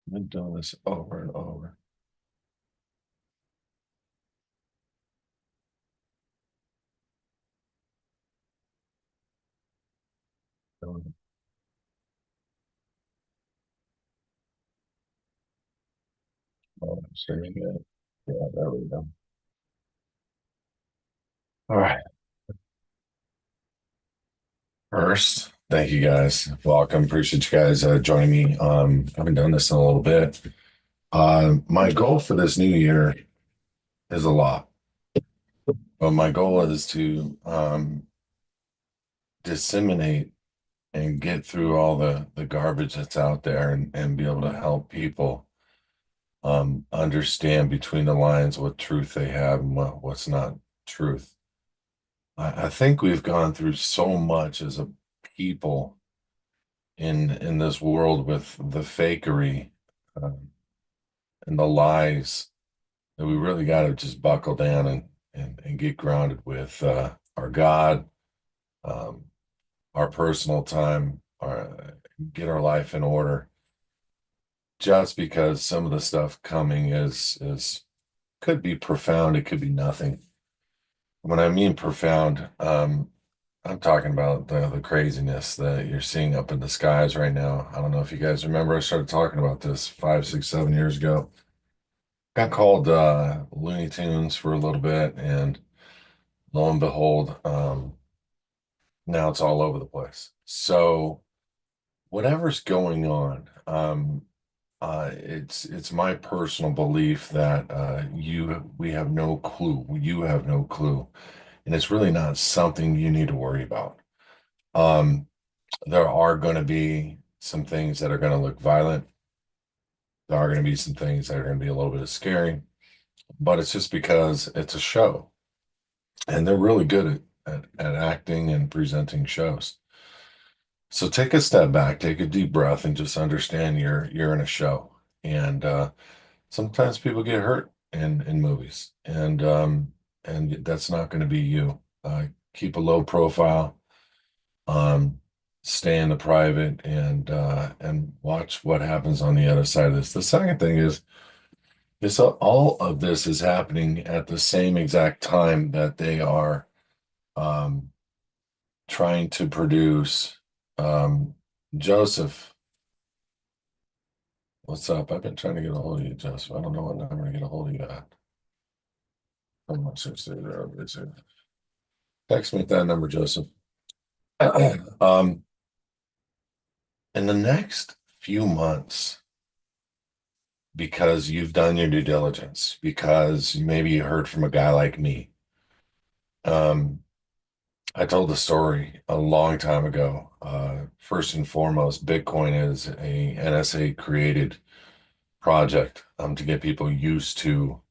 I've been doing this over and over. Oh, streaming it. Yeah, there we go. All right. First, thank you guys. Welcome. Appreciate you guys joining me. I've been doing this in a little bit. My goal for this new year is a lot. But my goal is to disseminate and get through all the garbage that's out there and be able to help people understand between the lines what truth they have and what's not truth. I think we've gone through so much as a people in this world with the fakery and the lies that we really got to just buckle down and get grounded with our God, um, our personal time, get our life in order. Just because some of the stuff coming is could be profound, it could be nothing. When I mean profound, I'm talking about the craziness that you're seeing up in the skies right now. I don't know if you guys remember, I started talking about this 5, 6, 7 years ago. Got called Looney Tunes for a little bit, and lo and behold, now it's all over the place. So whatever's going on, it's my personal belief that we have no clue. You have no clue, and it's really not something you need to worry about. Um, there are going to be some things that are going to look violent. There are going to be some things that are going to be a little bit scary, but it's just because it's a show and they're really good at acting and presenting shows. So take a step back, take a deep breath, and just understand you're in a show. And sometimes people get hurt in movies, and that's not going to be you. Keep a low profile. um, Stay in the private and watch what happens on the other side of this. The second thing is all of this is happening at the same exact time that they are um, trying to produce Joseph. What's up? I've been trying to get a hold of you, Joseph. I don't know what I'm going to get a hold of you at. I'm not sure. Text me at that number, Joseph. In the next few months, because you've done your due diligence, because maybe you heard from a guy like me. Um, I told the story a long time ago. First and foremost, Bitcoin is a NSA created project to get people used to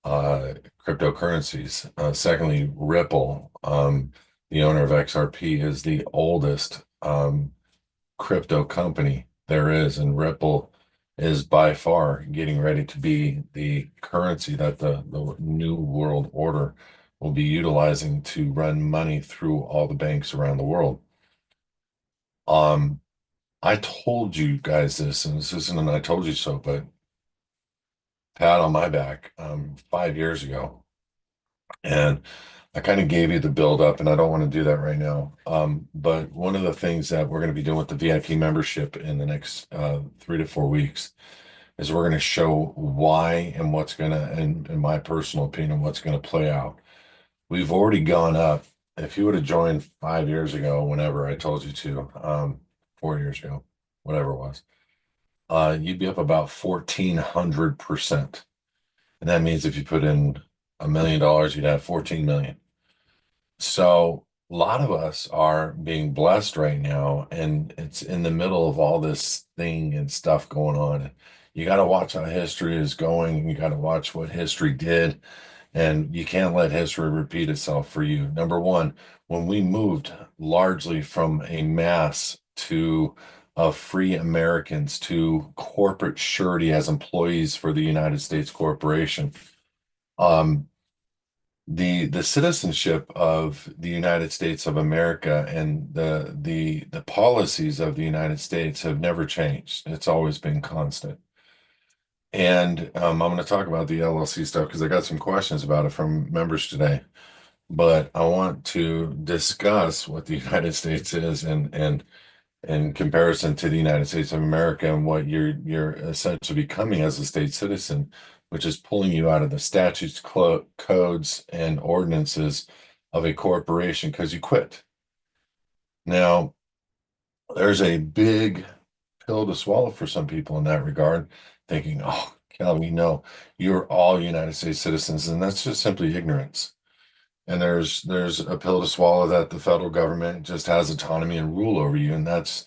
cryptocurrencies. Secondly, Ripple, the owner of XRP, is the oldest crypto company there is, and Ripple is by far getting ready to be the currency that the new world order will be utilizing to run money through all the banks around the world. Um, I told you guys this, and this isn't an I told you so, but pat on my back 5 years ago. And I kind of gave you the build up, and I don't want to do that right now. But one of the things that we're going to be doing with the VIP membership in the next 3 to 4 weeks is we're going to show why and what's going to, in my personal opinion, what's going to play out. We've already gone up. If you would have joined 5 years ago, whenever I told you to, 4 years ago, whatever it was, you'd be up about 1,400%. And that means if you put in $1 million, you'd have 14 million. So a lot of us are being blessed right now, and it's in the middle of all this thing and stuff going on. You got to watch how history is going. You got to watch what history did, and you can't let history repeat itself for you. Number one, when we moved largely from a mass to of free Americans to corporate surety as employees for the United States corporation, um, the citizenship of the United States of America and the policies of the United States have never changed. It's always been constant. And I'm going to talk about the LLC stuff because I got some questions about it from members today. But I want to discuss what the United States is and in comparison to the United States of America and what you're essentially becoming as a state citizen, which is pulling you out of the statutes, codes, and ordinances of a corporation because you quit. Now, there's a big pill to swallow for some people in that regard, thinking, oh, Calvin, you're all United States citizens, and that's just simply ignorance. And there's a pill to swallow that the federal government just has autonomy and rule over you, and that's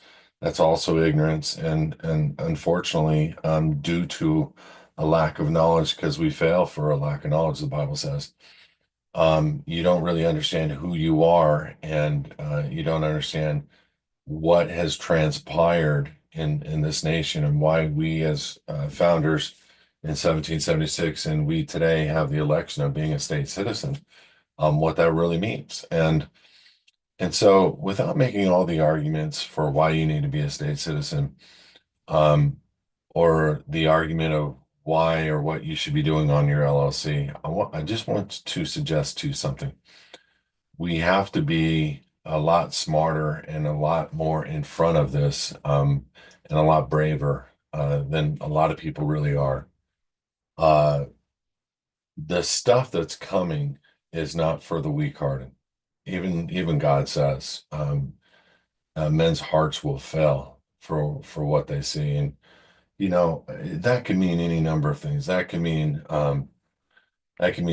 also ignorance, and unfortunately, due to a lack of knowledge, because we fail for a lack of knowledge, the Bible says. You don't really understand who you are, and you don't understand what has transpired in this nation and why we as founders in 1776 and we today have the election of being a state citizen, what that really means. And so without making all the arguments for why you need to be a state citizen, um, or the argument of why or what you should be doing on your LLC, I just want to suggest to you something. We have to be a lot smarter and a lot more in front of this, and a lot braver than a lot of people really are. Uh, the stuff that's coming is not for the weak-hearted. Even God says, men's hearts will fail for what they see, and that can mean any number of things. That can mean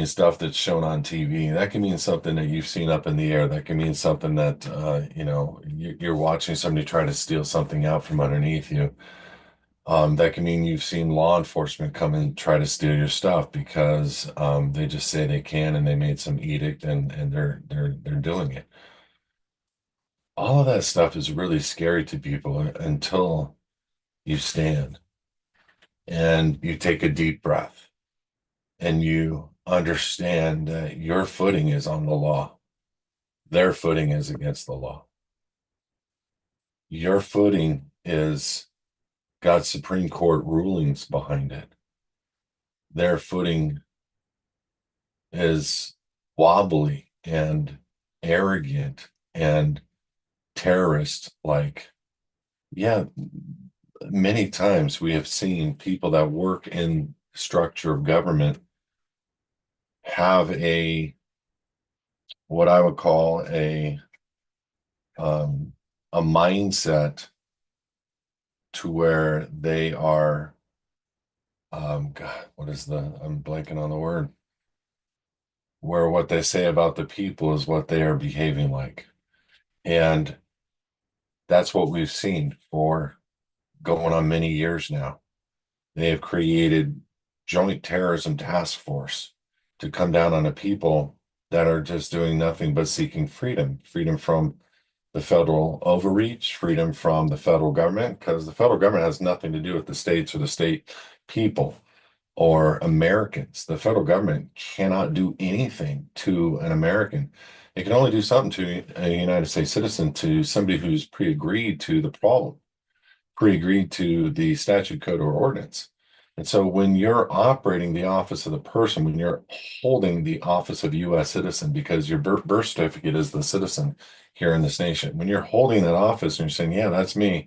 stuff that's shown on TV. That can mean something that you've seen up in the air. That can mean something that, you're watching somebody try to steal something out from underneath you. That can mean you've seen law enforcement come and try to steal your stuff because they just say they can and they made some edict and they're doing it. All of that stuff is really scary to people until you stand and you take a deep breath and you understand that your footing is on the law. Their footing is against the law. Your footing is God's Supreme Court rulings behind it. Their footing is wobbly and arrogant and terrorist like. Yeah, many times we have seen people that work in structure of government have what I would call um, a mindset to where they are, God, I'm blanking on the word, where what they say about the people is what they are behaving like. And that's what we've seen for going on many years now. They have created joint terrorism task force to come down on the people that are just doing nothing but seeking freedom from the federal overreach, freedom from the federal government, because the federal government has nothing to do with the states or the state people or Americans. The federal government cannot do anything to an American. It can only do something to a United States citizen, to somebody who's pre-agreed to the problem, pre-agreed to the statute, code, or ordinance. And so when you're operating the office of the person, when you're holding the office of U.S. citizen, because your birth certificate is the citizen here in this nation, when you're holding that office and you're saying, yeah, that's me,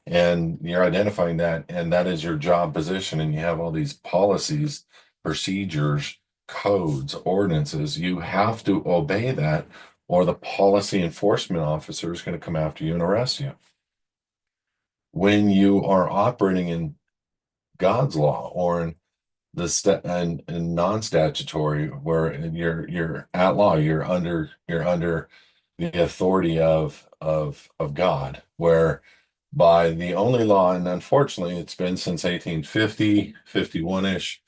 and you're identifying that, and that is your job position, and you have all these policies, procedures, codes, ordinances, you have to obey that, or the policy enforcement officer is going to come after you and arrest you. When you are operating in God's law or in and non-statutory, where you're at law, you're under the authority of God, where by the only law, and unfortunately it's been since 1850, 51-ish,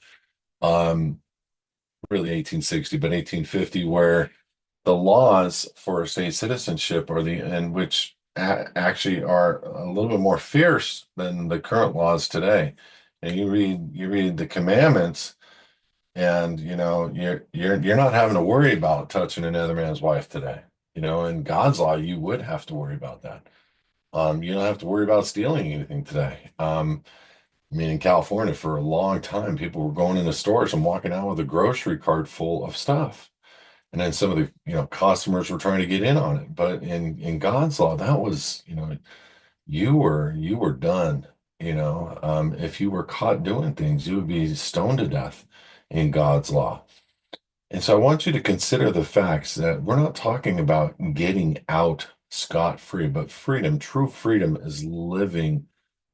um, really 1860, but 1850, where the laws for state citizenship are and which actually are a little bit more fierce than the current laws today. And you read the commandments, and you're not having to worry about touching another man's wife today. In God's law, you would have to worry about that. You don't have to worry about stealing anything today. I mean, in California, for a long time, people were going into stores and walking out with a grocery cart full of stuff. And then some of the, customers were trying to get in on it. But in God's law, that was, you were done. If you were caught doing things, you would be stoned to death in God's law. And so I want you to consider the facts that we're not talking about getting out scot-free, but freedom, true freedom is living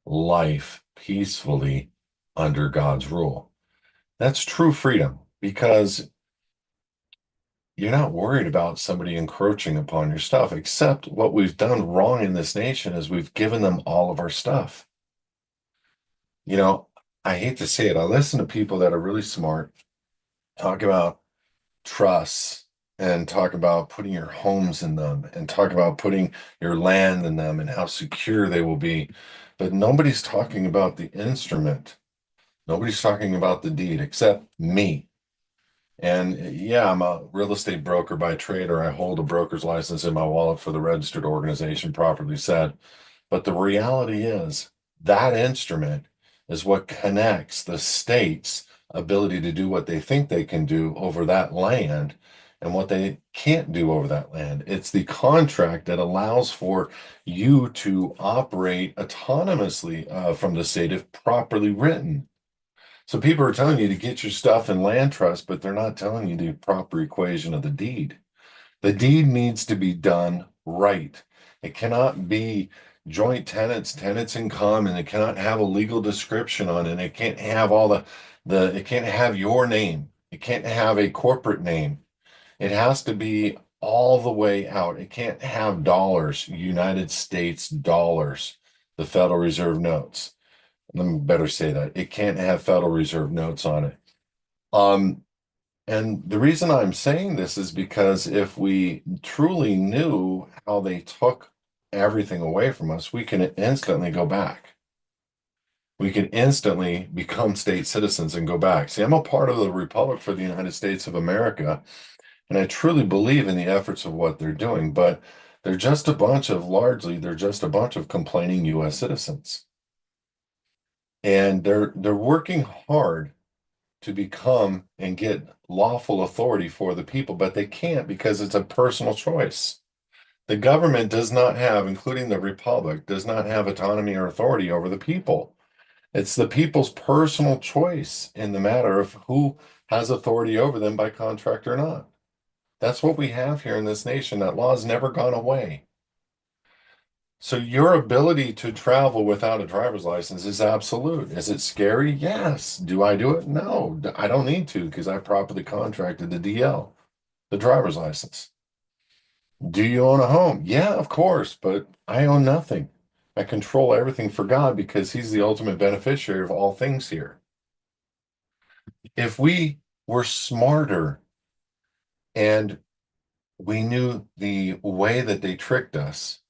life peacefully under God's rule. That's true freedom because you're not worried about somebody encroaching upon your stuff, except what we've done wrong in this nation is we've given them all of our stuff. You know, I hate to say it. I listen to people that are really smart talk about trusts and talk about putting your homes in them and talk about putting your land in them and how secure they will be. But nobody's talking about the instrument. Nobody's talking about the deed except me. And yeah, I'm a real estate broker by trade, or I hold a broker's license in my wallet for the registered organization, properly said. But the reality is that instrument is what connects the state's ability to do what they think they can do over that land and what they can't do over that land. It's the contract that allows for you to operate autonomously from the state if properly written. So people are telling you to get your stuff in land trust, but they're not telling you the proper equation of the deed. The deed needs to be done right. It cannot be joint tenants, tenants in common. It cannot have a legal description on it. It can't have all it can't have your name. It can't have a corporate name. It has to be all the way out. It can't have dollars, United States dollars, the Federal Reserve notes. Let me better say that. It can't have Federal Reserve notes on it. Um, and the reason I'm saying this is because if we truly knew how they took everything away from us, we can instantly go back. We can instantly become state citizens and go back. See, I'm a part of the Republic for the United States of America, and I truly believe in the efforts of what they're doing, but they're just a bunch of complaining US citizens. And they're working hard to become and get lawful authority for the people, but they can't because it's a personal choice. The government does not have, including the republic, does not have autonomy or authority over the people. It's the people's personal choice in the matter of who has authority over them by contract or not. That's what we have here in this nation. That law has never gone away. So your ability to travel without a driver's license is absolute. Is it scary? Yes. Do I do it? No, I don't need to because I properly contracted the DL, the driver's license. Do you own a home? Yeah, of course, but I own nothing. I control everything for God because He's the ultimate beneficiary of all things here. If we were smarter and we knew the way that they tricked us,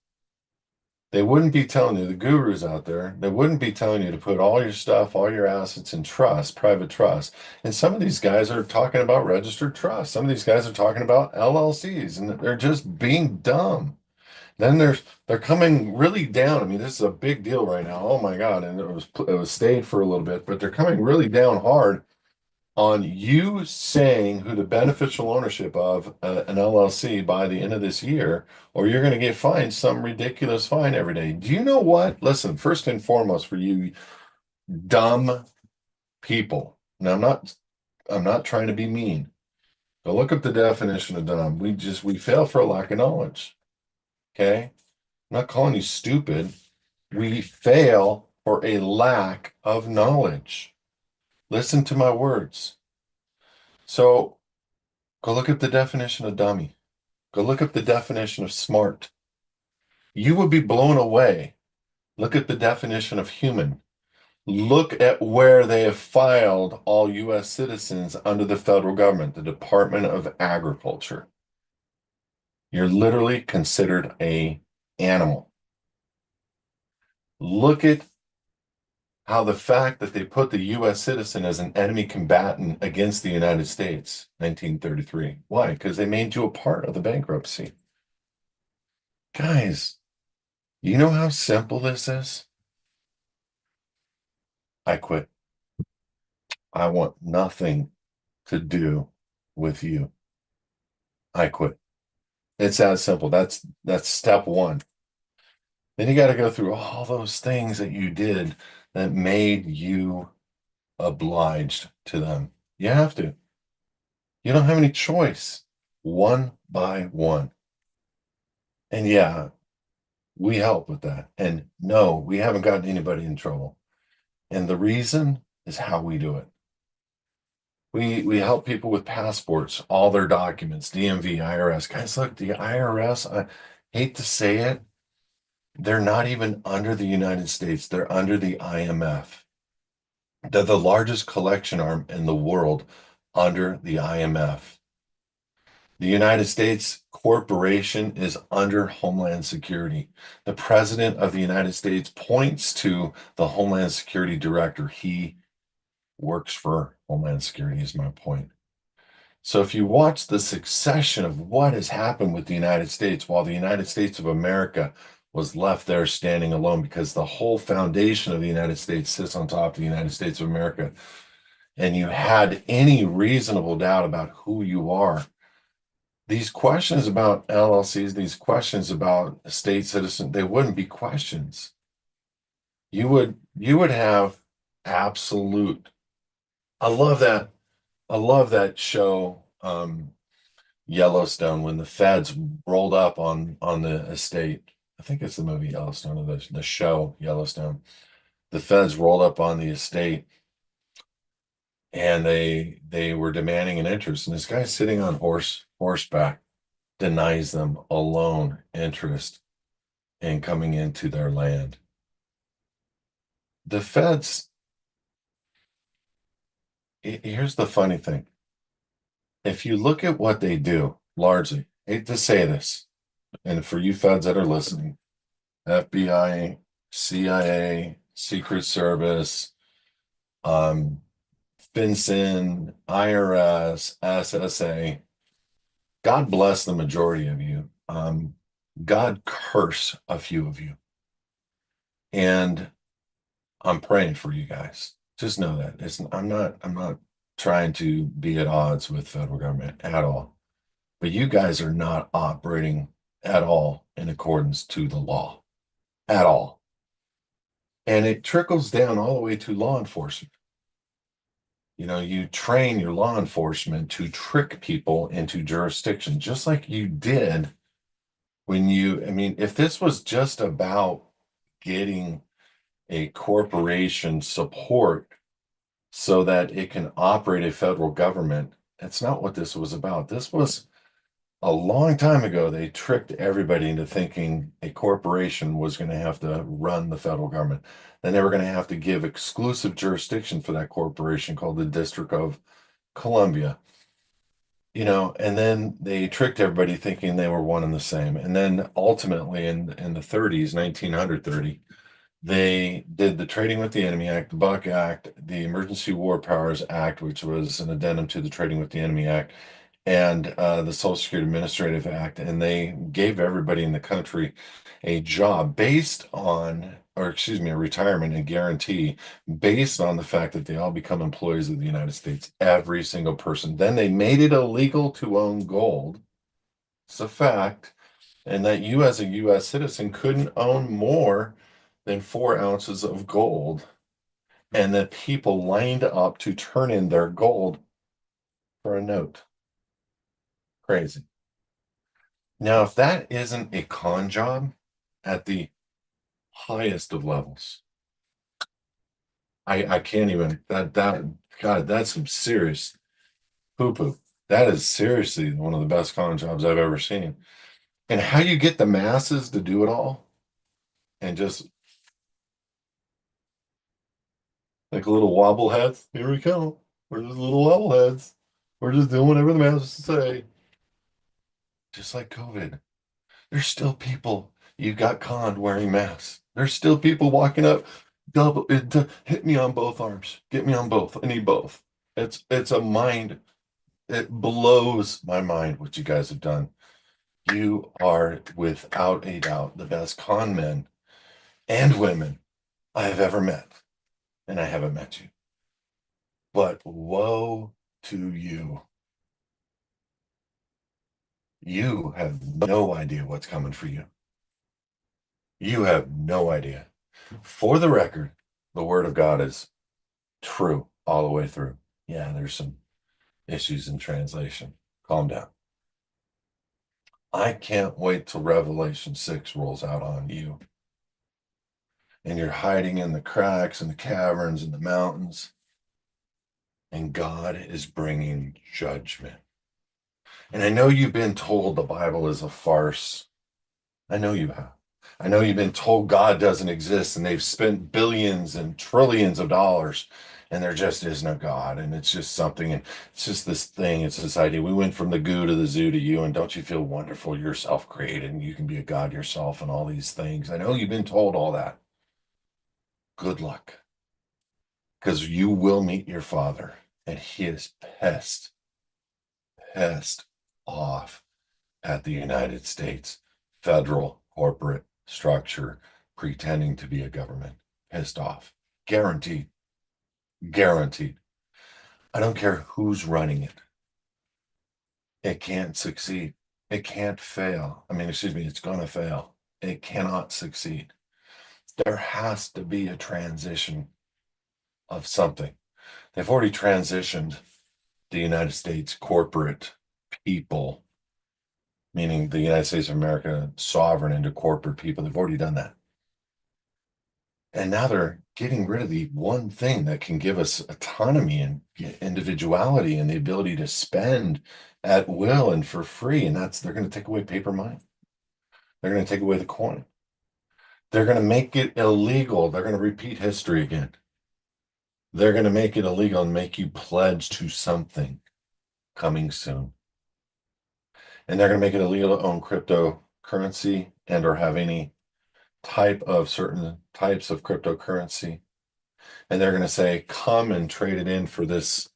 they wouldn't be telling you, the gurus out there, they wouldn't be telling you to put all your stuff, all your assets in trust, private trust. And some of these guys are talking about registered trust. Some of these guys are talking about LLCs, and they're just being dumb. Then they're coming really down. I mean, this is a big deal right now. Oh my God. And it was stayed for a little bit, but they're coming really down hard on you saying who the beneficial ownership of an LLC by the end of this year, or you're going to get fined some ridiculous fine every day. Do you know what? Listen, first and foremost, for you dumb people. Now, I'm not trying to be mean. But look up the definition of dumb. We fail for a lack of knowledge. Okay? I'm not calling you stupid. We fail for a lack of knowledge. Listen to my words. So go look up the definition of dummy. Go look up the definition of smart. You would be blown away. Look at the definition of human. Look at where they have filed all U.S. citizens under the federal government, the Department of Agriculture. You're literally considered an animal. Look at how the fact that they put the U.S. citizen as an enemy combatant against the United States, 1933. Why? Because they made you a part of the bankruptcy. Guys, you know how simple this is? I quit. I want nothing to do with you. I quit. It's that simple. That's step one. Then you got to go through all those things that you did that made you obliged to them. You have to. You don't have any choice. One by one. And yeah, we help with that. And no, we haven't gotten anybody in trouble. And the reason is how we do it. We help people with passports, all their documents, DMV, IRS. Guys, look, the IRS, I hate to say it, they're not even under the United States. They're under the IMF. They're the largest collection arm in the world under the IMF. The United States corporation is under Homeland Security. The President of the United States points to the Homeland Security Director. He works for Homeland Security, is my point. So if you watch the succession of what has happened with the United States, while the United States of America was left there standing alone because the whole foundation of the United States sits on top of the United States of America, and you had any reasonable doubt about who you are, these questions about LLCs, these questions about a state citizen, they wouldn't be questions. You would have absolute. I love that. I love that show, Yellowstone, when the feds rolled up on the estate. I think it's the movie Yellowstone or the show Yellowstone. The feds rolled up on the estate and they were demanding an interest. And this guy sitting on horseback denies them a loan interest in coming into their land. The feds, here's the funny thing. If you look at what they do, largely, hate to say this, and for you feds that are listening, FBI, CIA, Secret Service, um, FinCEN, IRS, SSA, God bless the majority of you. God curse a few of you. And I'm praying for you guys. Just know that. I'm not trying to be at odds with federal government at all. But you guys are not operating at all in accordance to the law. At all. And it trickles down all the way to law enforcement. You know, you train your law enforcement to trick people into jurisdiction, just like you did I mean, if this was just about getting a corporation support so that it can operate a federal government, that's not what this was about. This was a long time ago. They tricked everybody into thinking a corporation was going to have to run the federal government. Then they were going to have to give exclusive jurisdiction for that corporation called the District of Columbia. You know, and then they tricked everybody thinking they were one and the same. And then ultimately in the 30s, 1930, they did the Trading with the Enemy Act, the Buck Act, the Emergency War Powers Act, which was an addendum to the Trading with the Enemy Act, and the Social Security Administrative Act. And they gave everybody in the country a job based on, or excuse me, a retirement and guarantee based on the fact that they all become employees of the United States, every single person. Then they made it illegal to own gold. It's a fact. And that you, as a US citizen, couldn't own more than 4 ounces of gold. And that people lined up to turn in their gold for a note. Crazy. Now, if that isn't a con job at the highest of levels, I can't even that God, that's some serious poo-poo. That is seriously one of the best con jobs I've ever seen. And how you get the masses to do it all and just like little wobbleheads. Here we come. We're just little wobbleheads. We're just doing whatever the masses say. Just like COVID. There's still people you got conned wearing masks. There's still people walking up, hit me on both arms. Get me on both. I need both. It's a mind. It blows my mind what you guys have done. You are without a doubt the best con men and women I have ever met. and I haven't met you. But woe to you. You have no idea what's coming for you. You have no idea. For the record, the word of God is true all the way through. Yeah, there's some issues in translation. Calm down. I can't wait till Revelation 6 rolls out on you. And you're hiding in the cracks and the caverns and the mountains. And God is bringing judgment. And I know you've been told the Bible is a farce. I know you have. I know you've been told God doesn't exist and they've spent billions and trillions of dollars and there just isn't a God. And it's just something. And it's just this thing. It's this idea. We went from the goo to the zoo to you. And don't you feel wonderful? You're self created and you can be a God yourself and all these things. I know you've been told all that. Good luck. Because you will meet your father and he is pissed off at the United States federal corporate structure pretending to be a government. Pissed off. Guaranteed. Guaranteed. I don't care who's running it. It can't succeed. It can't fail. I mean, excuse me, it's going to fail. It cannot succeed. There has to be a transition of something. They've already transitioned the United States corporate people, meaning the United States of America sovereign, into corporate people. They've already done that. And now they're getting rid of the one thing that can give us autonomy and individuality and the ability to spend at will and for free. And that's they're going to take away paper money. They're going to take away the coin. They're going to make it illegal. They're going to repeat history again. They're going to make it illegal and make you pledge to something coming soon. And they're going to make it illegal to own cryptocurrency and or have any type of certain types of cryptocurrency. And they're going to say, come and trade it in for this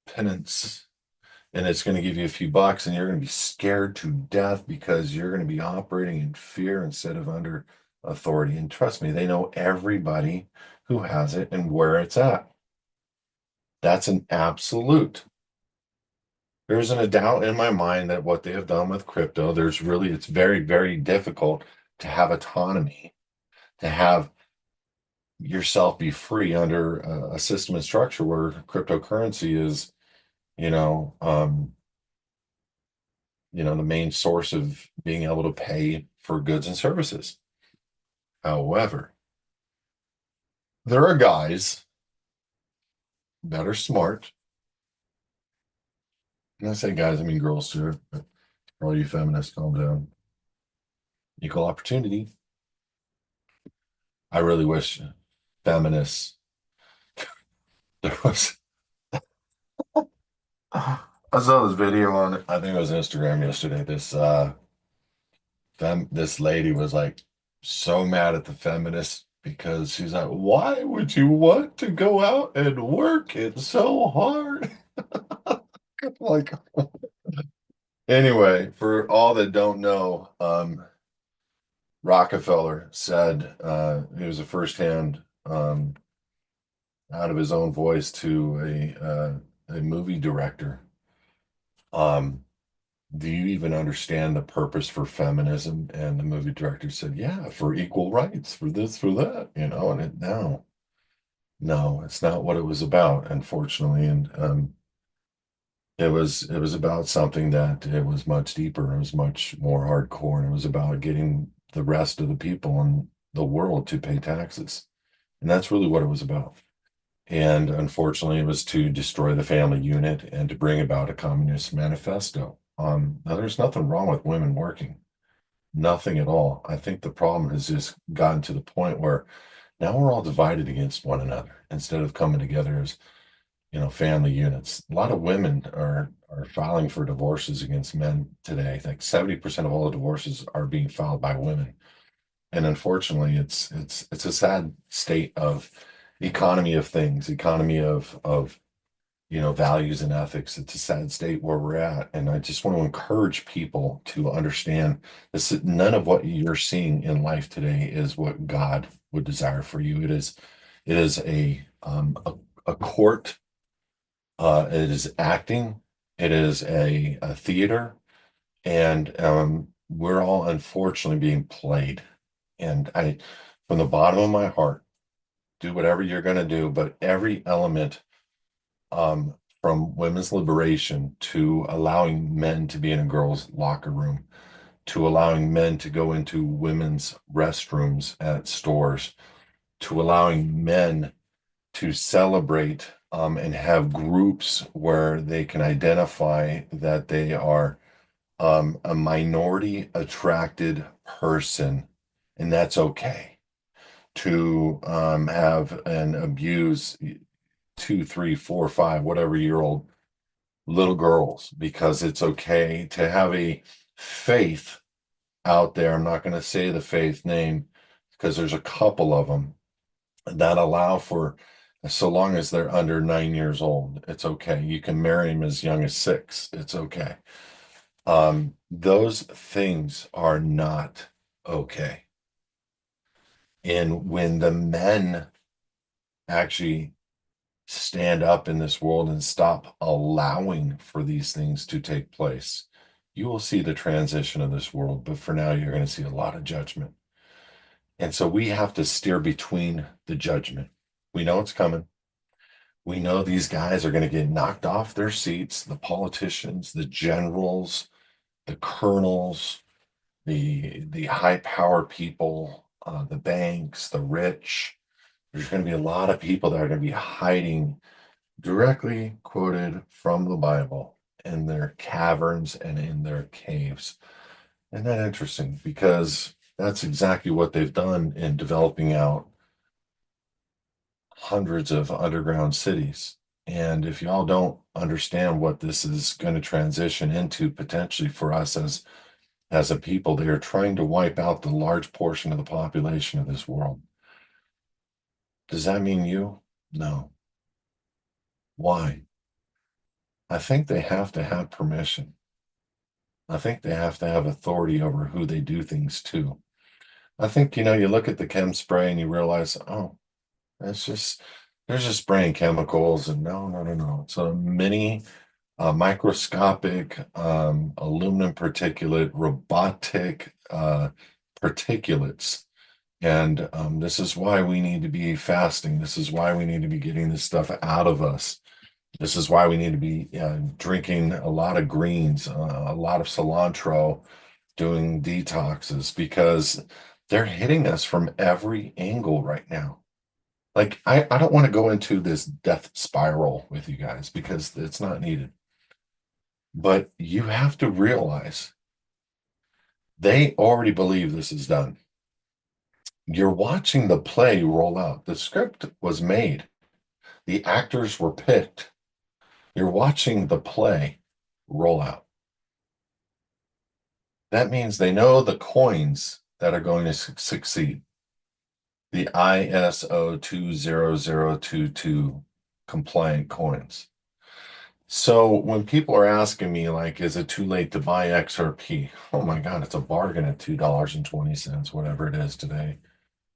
penance. And it's going to give you a few bucks, and you're going to be scared to death because you're going to be operating in fear instead of under authority. And trust me, they know everybody who has it and where it's at. That's an absolute. There isn't a doubt in my mind that what they have done with crypto, it's very, very difficult to have autonomy, to have yourself be free under a system and structure where cryptocurrency is, you know, um, the main source of being able to pay for goods and services. However, there are guys that are smart. And I say guys, I mean girls too. But for all you feminists, calm down. Equal opportunity. I really wish feminists there was. I saw this video on, I think it was Instagram yesterday. This lady was like so mad at the feminists because she's like, why would you want to go out and work it so hard? Like, anyway, for all that don't know, Rockefeller said he was a firsthand out of his own voice to a movie director. Um, do you even understand the purpose for feminism? And the movie director said, yeah, for equal rights, for this, for that, and no, it's not what it was about, unfortunately. And it was about something that it was much deeper, it was much more hardcore, and it was about getting the rest of the people in the world to pay taxes. And that's really what it was about. And unfortunately, it was to destroy the family unit and to bring about a communist manifesto. Now, there's nothing wrong with women working, nothing at all. I think the problem has just gotten to the point where now we're all divided against one another instead of coming together as, family units. A lot of women are filing for divorces against men today. Like 70% of all the divorces are being filed by women. And unfortunately, it's a sad state of economy of things, economy of values and ethics. It's a sad state where we're at. And I just want to encourage people to understand this. None of what you're seeing in life today is what God would desire for you. It is a court. It is acting. It is a theater, and we're all unfortunately being played. And from the bottom of my heart, do whatever you're going to do, but every element, um, from women's liberation to allowing men to be in a girls' locker room, to allowing men to go into women's restrooms at stores, to allowing men to celebrate, and have groups where they can identify that they are, a minority attracted person, and that's okay. To have and abuse two, three, four, five, whatever year old little girls because it's okay to have a faith out there. I'm not going to say the faith name because there's a couple of them that allow for, so long as they're under 9 years old, it's okay. You can marry them as young as 6. It's okay. Those things are not okay. And when the men actually stand up in this world and stop allowing for these things to take place, you will see the transition of this world. But for now, you're going to see a lot of judgment. And so we have to steer between the judgment. We know it's coming. We know these guys are going to get knocked off their seats, the politicians, the generals, the colonels, the high power people, the banks, the rich. There's going to be a lot of people that are going to be hiding, directly quoted from the Bible, in their caverns and in their caves. Isn't that interesting? Because that's exactly what they've done in developing out hundreds of underground cities. And if y'all don't understand what this is going to transition into potentially for us as a people, they are trying to wipe out the large portion of the population of this world. Does that mean you? No. Why? I think they have to have permission. I think they have to have authority over who they do things to. I think, you look at the chem spray and you realize, oh, it's just, they're just spraying chemicals. And no, no, no, no. It's a mini, microscopic, aluminum particulate, robotic, particulates. And this is why we need to be fasting. This is why we need to be getting this stuff out of us. This is why we need to be drinking a lot of greens, a lot of cilantro, doing detoxes, because they're hitting us from every angle right now. Like, I don't want to go into this death spiral with you guys because it's not needed. But you have to realize they already believe this is done. You're watching the play roll out. The script was made, the actors were picked. You're watching the play roll out. That means they know the coins that are going to succeed. The ISO 20022 compliant coins. So when people are asking me, like, is it too late to buy XRP? Oh my God, it's a bargain at $2.20, whatever it is today.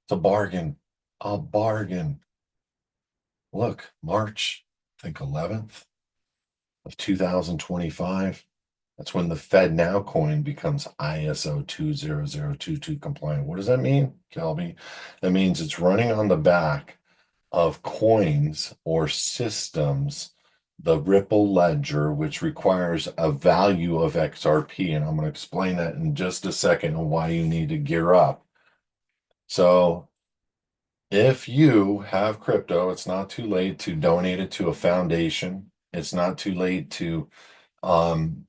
It's a bargain, a bargain. Look, March, I think 11th of 2025. That's when the Fed Now coin becomes ISO 20022 compliant. What does that mean, Kelby? That means it's running on the back of coins or systems, the Ripple ledger, which requires a value of XRP. And I'm going to explain that in just a second and why you need to gear up. So if you have crypto, it's not too late to donate it to a foundation. It's not too late to um,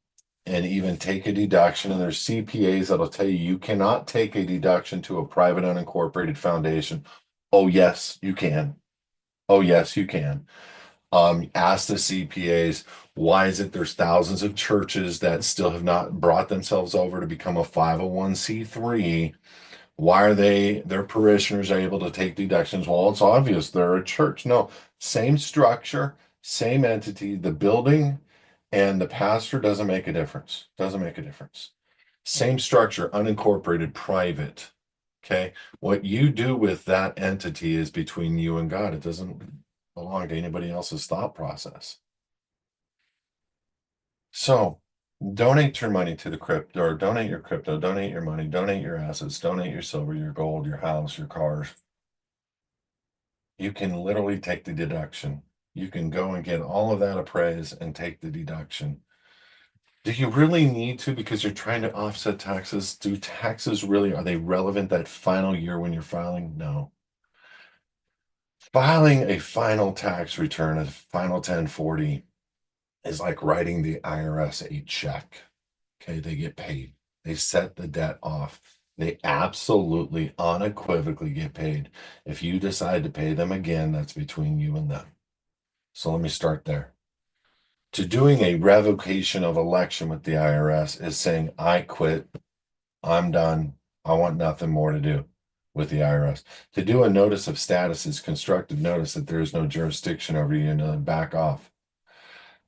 and even take a deduction. And there's CPAs that'll tell you you cannot take a deduction to a private unincorporated foundation. Oh, yes, you can. Oh, yes, you can. Ask the CPAs, why is it there's thousands of churches that still have not brought themselves over to become a 501c3? Why are their parishioners are able to take deductions? Well, it's obvious they're a church. No, same structure, same entity, the building and the pastor doesn't make a difference. Doesn't make a difference. Same structure, unincorporated, private. Okay. What you do with that entity is between you and God. It doesn't. belong to anybody else's thought process. So donate your money to the crypto, or donate your crypto, donate your money, donate your assets, donate your silver, your gold, your house, your cars. You can literally take the deduction. You can go and get all of that appraised and take the deduction. Do you really need to, because you're trying to offset taxes? Do taxes really, are they relevant that final year when you're filing? No. Filing a final tax return, a final 1040, is like writing the IRS a check. Okay, they get paid. They set the debt off. They absolutely unequivocally get paid. If you decide to pay them again, that's between you and them. So let me start there. To doing a revocation of election with the IRS is saying, I quit, I'm done, I want nothing more to do with the IRS. To do a notice of status is constructive notice that there is no jurisdiction over you and then back off.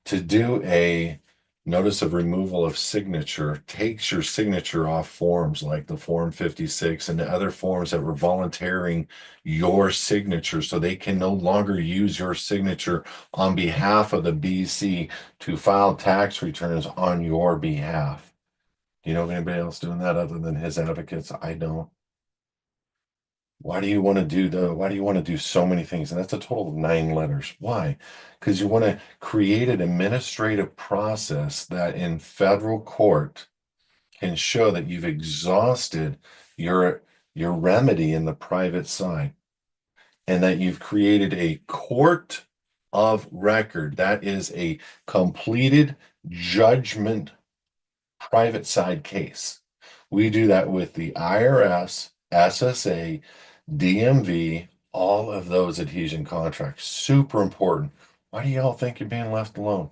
To do a notice of removal of signature takes your signature off forms like the Form 56 and the other forms that were volunteering your signature, so they can no longer use your signature on behalf of the BC to file tax returns on your behalf. Do you know of anybody else doing that other than HISadvocates? I don't. Why do you want to why do you want to do so many things? And that's a total of 9 letters. Why? Because you want to create an administrative process that in federal court can show that you've exhausted your your remedy in the private side, and that you've created a court of record that is a completed judgment private side case. We do that with the IRS, SSA, DMV, all of those adhesion contracts. Super important. Why do y'all think you're being left alone?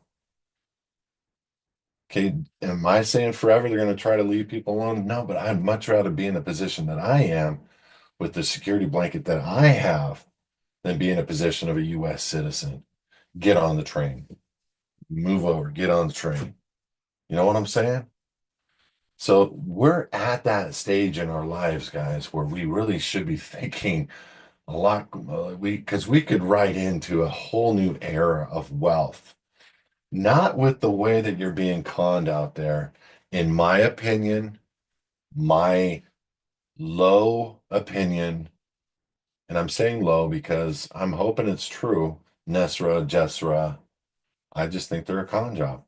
Okay, am I saying forever they're going to try to leave people alone? No, but I'd much rather be in the position that I am with the security blanket that I have than be in a position of a US citizen. Get on the train, move over, get on the train. You know what I'm saying? So we're at that stage in our lives, guys, where we really should be thinking a lot. Because we could write into a whole new era of wealth, not with the way that you're being conned out there. In my opinion, my low opinion, and I'm saying low because I'm hoping it's true. Nesra, Jessra, I just think they're a con job.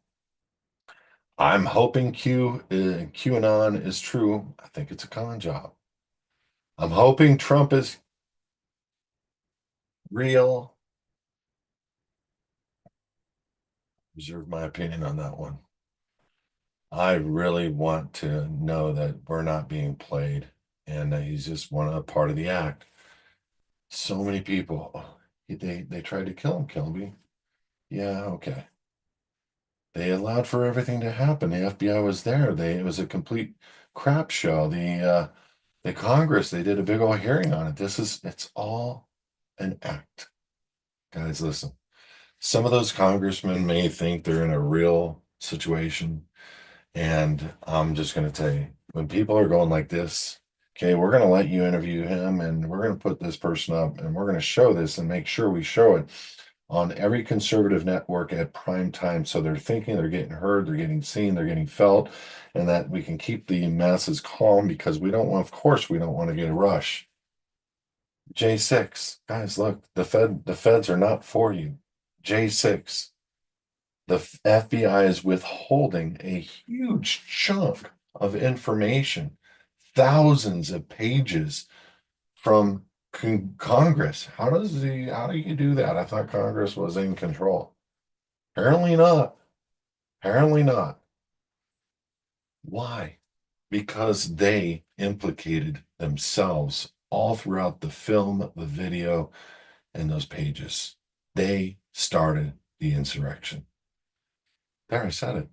I'm hoping QAnon is true. I think it's a con job. I'm hoping Trump is real. Reserve my opinion on that one. I really want to know that we're not being played and that he's just a part of the act. So many people, they tried to kill him, Kilby. Yeah, okay. They allowed for everything to happen. The FBI was there. It was a complete crap show. The Congress, they did a big old hearing on it. It's all an act. Guys, listen. Some of those congressmen may think they're in a real situation. And I'm just going to tell you, when people are going like this, okay, we're going to let you interview him and we're going to put this person up and we're going to show this and make sure we show it on every conservative network at prime time. So they're thinking they're getting heard, they're getting seen, they're getting felt, and that we can keep the masses calm because we don't want, of course, we don't want to get a rush. J6, guys, look, the feds are not for you. J6, the FBI is withholding a huge chunk of information, thousands of pages from Congress. How do you do that? I thought Congress was in control. Apparently not. Apparently not. Why? Because they implicated themselves all throughout the film, the video, and those pages. They started the insurrection. There, I said it.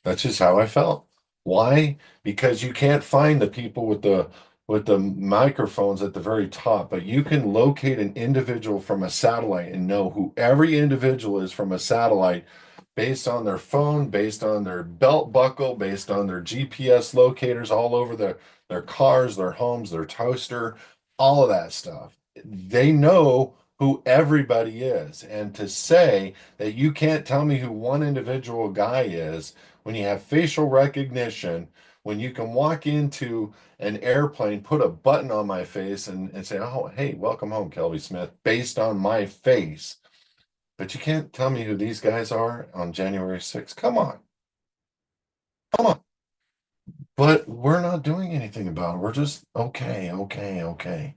That's just how I felt. Why? Because you can't find the people with the microphones at the very top, but you can locate an individual from a satellite and know who every individual is from a satellite based on their phone, based on their belt buckle, based on their GPS locators all over their cars, their homes, their toaster, all of that stuff. They know who everybody is. And to say that you can't tell me who one individual guy is when you have facial recognition, when you can walk into an airplane, put a button on my face and say, oh, hey, welcome home, Kelby Smith, based on my face. But you can't tell me who these guys are on January 6th. Come on. Come on. But we're not doing anything about it. We're just okay, okay, okay.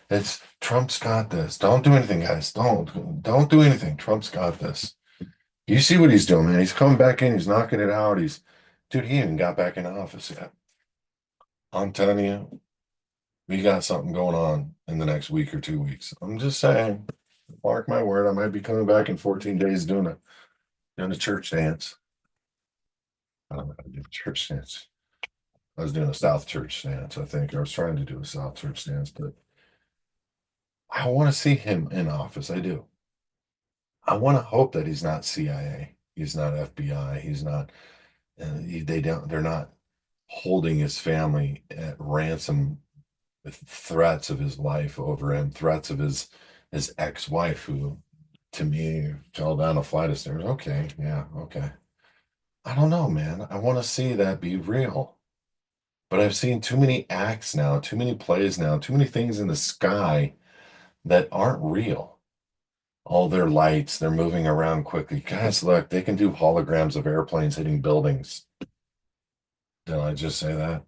It's Trump's got this. Don't do anything, guys. Don't do anything. Trump's got this. You see what he's doing, man. He's coming back in, he's knocking it out. Dude, he even got back in office yet. I'm telling you, we got something going on in the next week or 2 weeks. I'm just saying, mark my word, I might be coming back in 14 days doing a church dance. I don't know how to do a church dance. I was doing a South church dance, I think. I was trying to do a South church dance, but I want to see him in office. I do. I want to hope that he's not CIA. He's not FBI. He's not, they're not holding his family at ransom with threats of his life over him, threats of his ex-wife, who to me fell down a flight of stairs. Okay, yeah, okay. I don't know, man. I want to see that be real. But I've seen too many acts now, too many plays now, too many things in the sky that aren't real. All their lights, they're moving around quickly. Guys, look, they can do holograms of airplanes hitting buildings. Did I just say that?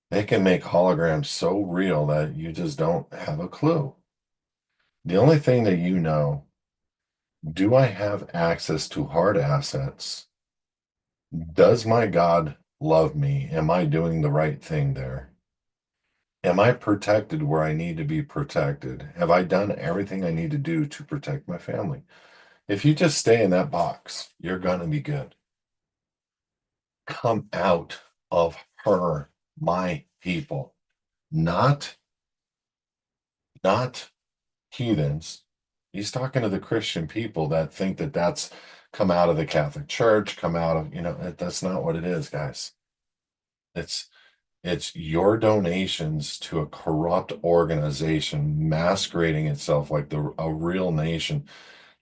They can make holograms so real that you just don't have a clue. The only thing that you know, do I have access to hard assets? Does my God love me? Am I doing the right thing there? Am I protected where I need to be protected? Have I done everything I need to do to protect my family? If you just stay in that box, you're going to be good. Come out of her, my people, not not heathens. He's talking to the Christian people that think that that's come out of the Catholic Church, come out of, that's not what it is, guys. It's it's your donations to a corrupt organization masquerading itself like a real nation,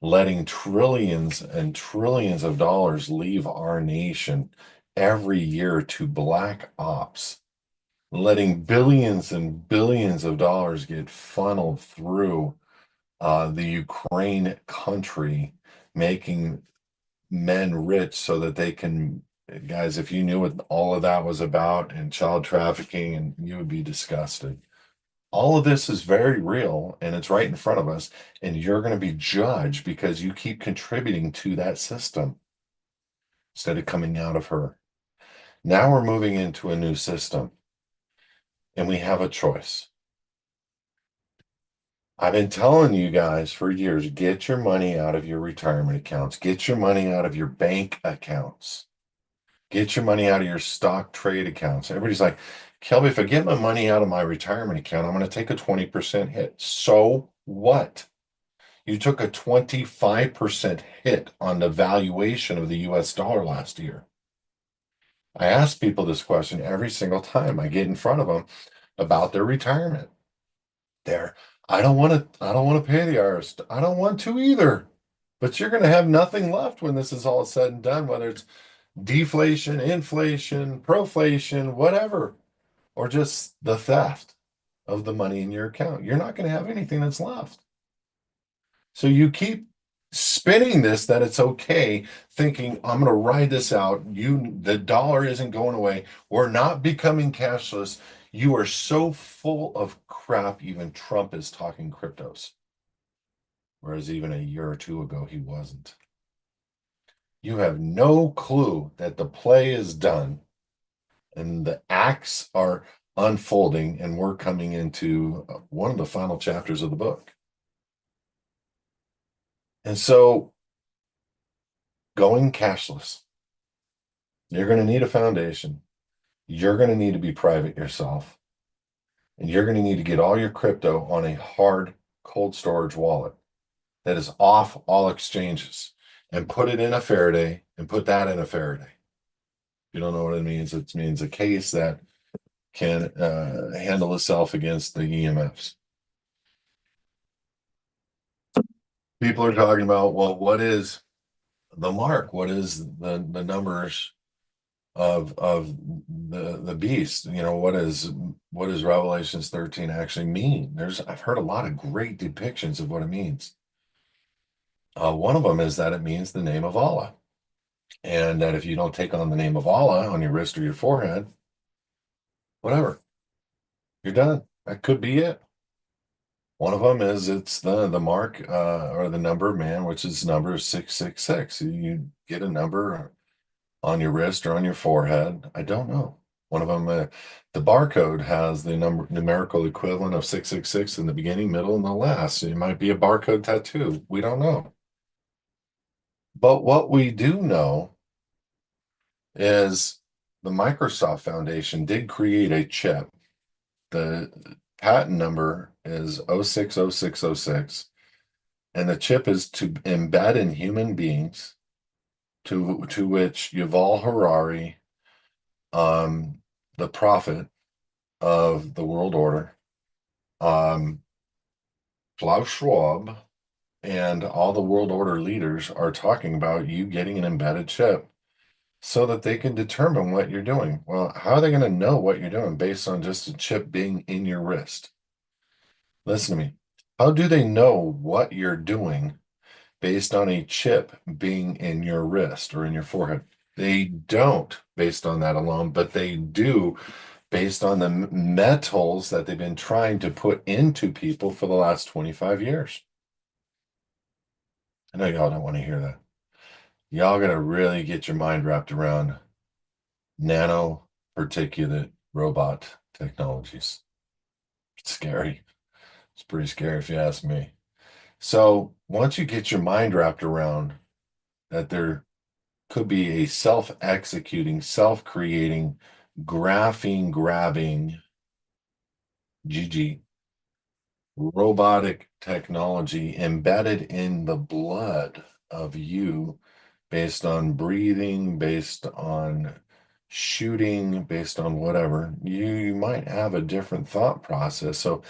letting trillions and trillions of dollars leave our nation every year to black ops, letting billions and billions of dollars get funneled through the Ukraine country, making men rich so that they can, guys, if you knew what all of that was about and child trafficking, and you would be disgusted. All of this is very real and it's right in front of us, and you're going to be judged because you keep contributing to that system instead of coming out of her. Now we're moving into a new system and we have a choice. I've been telling you guys for years, get your money out of your retirement accounts, get your money out of your bank accounts, get your money out of your stock trade accounts. Everybody's like, Kelby, if I get my money out of my retirement account, I'm going to take a 20% hit. So what? You took a 25% hit on the valuation of the US dollar last year. I ask people this question every single time I get in front of them about their retirement. There, I don't want to pay the IRS. I don't want to either. But you're going to have nothing left when this is all said and done, whether it's deflation, inflation, proflation, whatever, or just the theft of the money in your account. You're not going to have anything that's left. So you keep spinning this that it's okay, thinking I'm going to ride this out. The dollar isn't going away. We're not becoming cashless. You are so full of crap. Even Trump is talking cryptos, whereas even a year or two ago he wasn't. You have no clue that the play is done and the acts are unfolding, and we're coming into one of the final chapters of the book. And so, going cashless, you're going to need a foundation. You're going to need to be private yourself. And you're going to need to get all your crypto on a hard cold storage wallet that is off all exchanges, and put it in a Faraday and put that in a Faraday. You don't know what it means a case that can handle itself against the EMFs. People are talking about, well, what is the mark? What is the numbers of the beast? What does Revelations 13 actually mean? I've heard a lot of great depictions of what it means. One of them is that it means the name of Allah, and that if you don't take on the name of Allah on your wrist or your forehead, whatever, you're done. That could be it. One of them is it's the mark or the number of man, which is number 666. You get a number on your wrist or on your forehead. I don't know. One of them, the barcode has the numerical equivalent of 666 in the beginning, middle, and the last. So it might be a barcode tattoo. We don't know. But what we do know is the Microsoft Foundation did create a chip. The patent number is 060606, and the chip is to embed in human beings, to which Yuval Harari, the prophet of the world order, um, Klaus Schwab, and all the world order leaders are talking about you getting an embedded chip so that they can determine what you're doing. Well, how are they going to know what you're doing based on just a chip being in your wrist? Listen to me. How do they know what you're doing based on a chip being in your wrist or in your forehead? They don't based on that alone, but they do based on the metals that they've been trying to put into people for the last 25 years. I know y'all don't want to hear that. Y'all got to really get your mind wrapped around nano particulate robot technologies. It's scary. It's pretty scary if you ask me. So once you get your mind wrapped around that there could be a self-executing, self-creating, graphene grabbing GG robotic technology embedded in the blood of you based on breathing, based on shooting, based on whatever, you might have a different thought process. So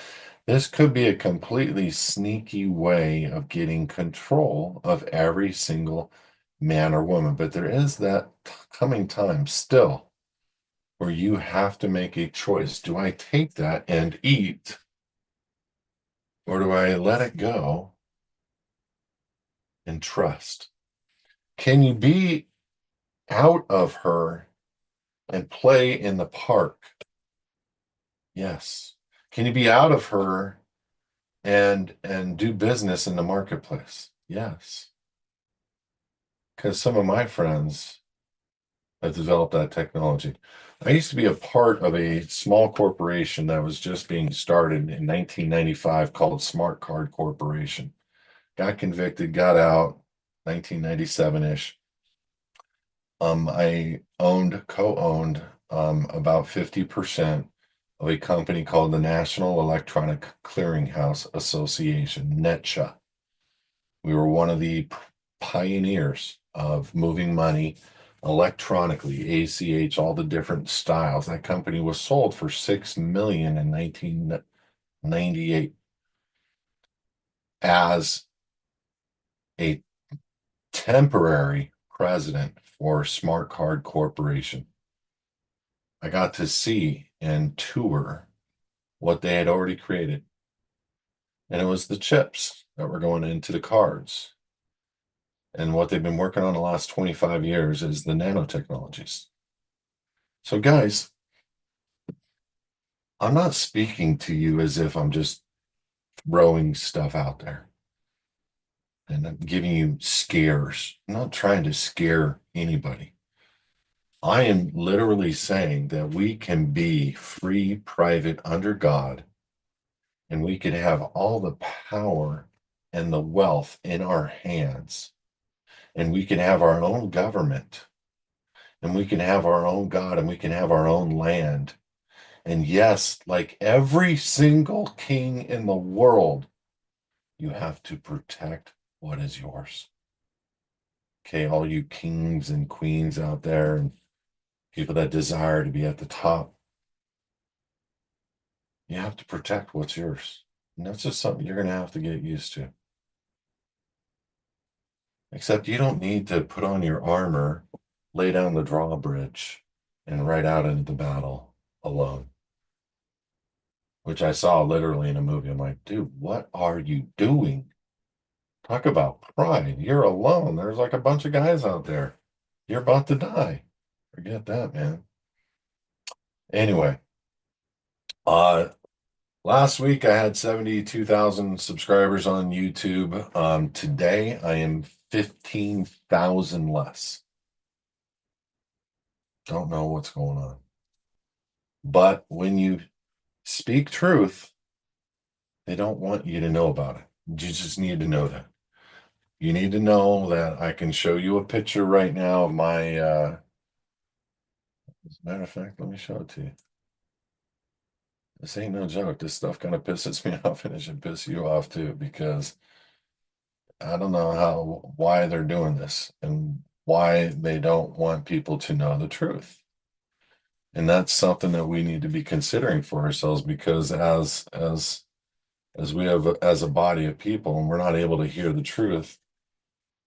this could be a completely sneaky way of getting control of every single man or woman. But there is that coming time still where you have to make a choice. Do I take that and eat, or do I let it go and trust? Can you be out of her and play in the park? Yes. Can you be out of her and do business in the marketplace? Yes. Because some of my friends have developed that technology. I used to be a part of a small corporation that was just being started in 1995 called Smart Card Corporation. Got convicted, got out 1997-ish. I co-owned about 50% of a company called the National Electronic Clearinghouse Association, NETCHA. We were one of the pioneers of moving money electronically, ACH, all the different styles. That company was sold for $6 million in 1998 as a temporary president for Smart Card Corporation. I got to see and tour what they had already created. And it was the chips that were going into the cards. And what they've been working on the last 25 years is the nanotechnologies. So, guys, I'm not speaking to you as if I'm just throwing stuff out there and I'm giving you scares. I'm not trying to scare anybody. I am literally saying that we can be free, private, under God, and we could have all the power and the wealth in our hands, and we can have our own government, and we can have our own God, and we can have our own land. And yes, like every single king in the world, you have to protect what is yours. Okay, all you kings and queens out there and people that desire to be at the top, you have to protect what's yours. And that's just something you're going to have to get used to. Except you don't need to put on your armor, lay down the drawbridge, and ride out into the battle alone, which I saw literally in a movie. I'm like, dude, what are you doing? Talk about pride. You're alone. There's like a bunch of guys out there. You're about to die. Forget that, man. Anyway, uh, last week I had 72,000 subscribers on YouTube. Today I am 15,000 less. Don't know what's going on. But when you speak truth, they don't want you to know about it. You just need to know that. You need to know that I can show you a picture right now of my, as a matter of fact, let me show it to you. This ain't no joke. This stuff kind of pisses me off, and it should piss you off too, because I don't know why they're doing this and why they don't want people to know the truth. And that's something that we need to be considering for ourselves, because as we have as a body of people and we're not able to hear the truth.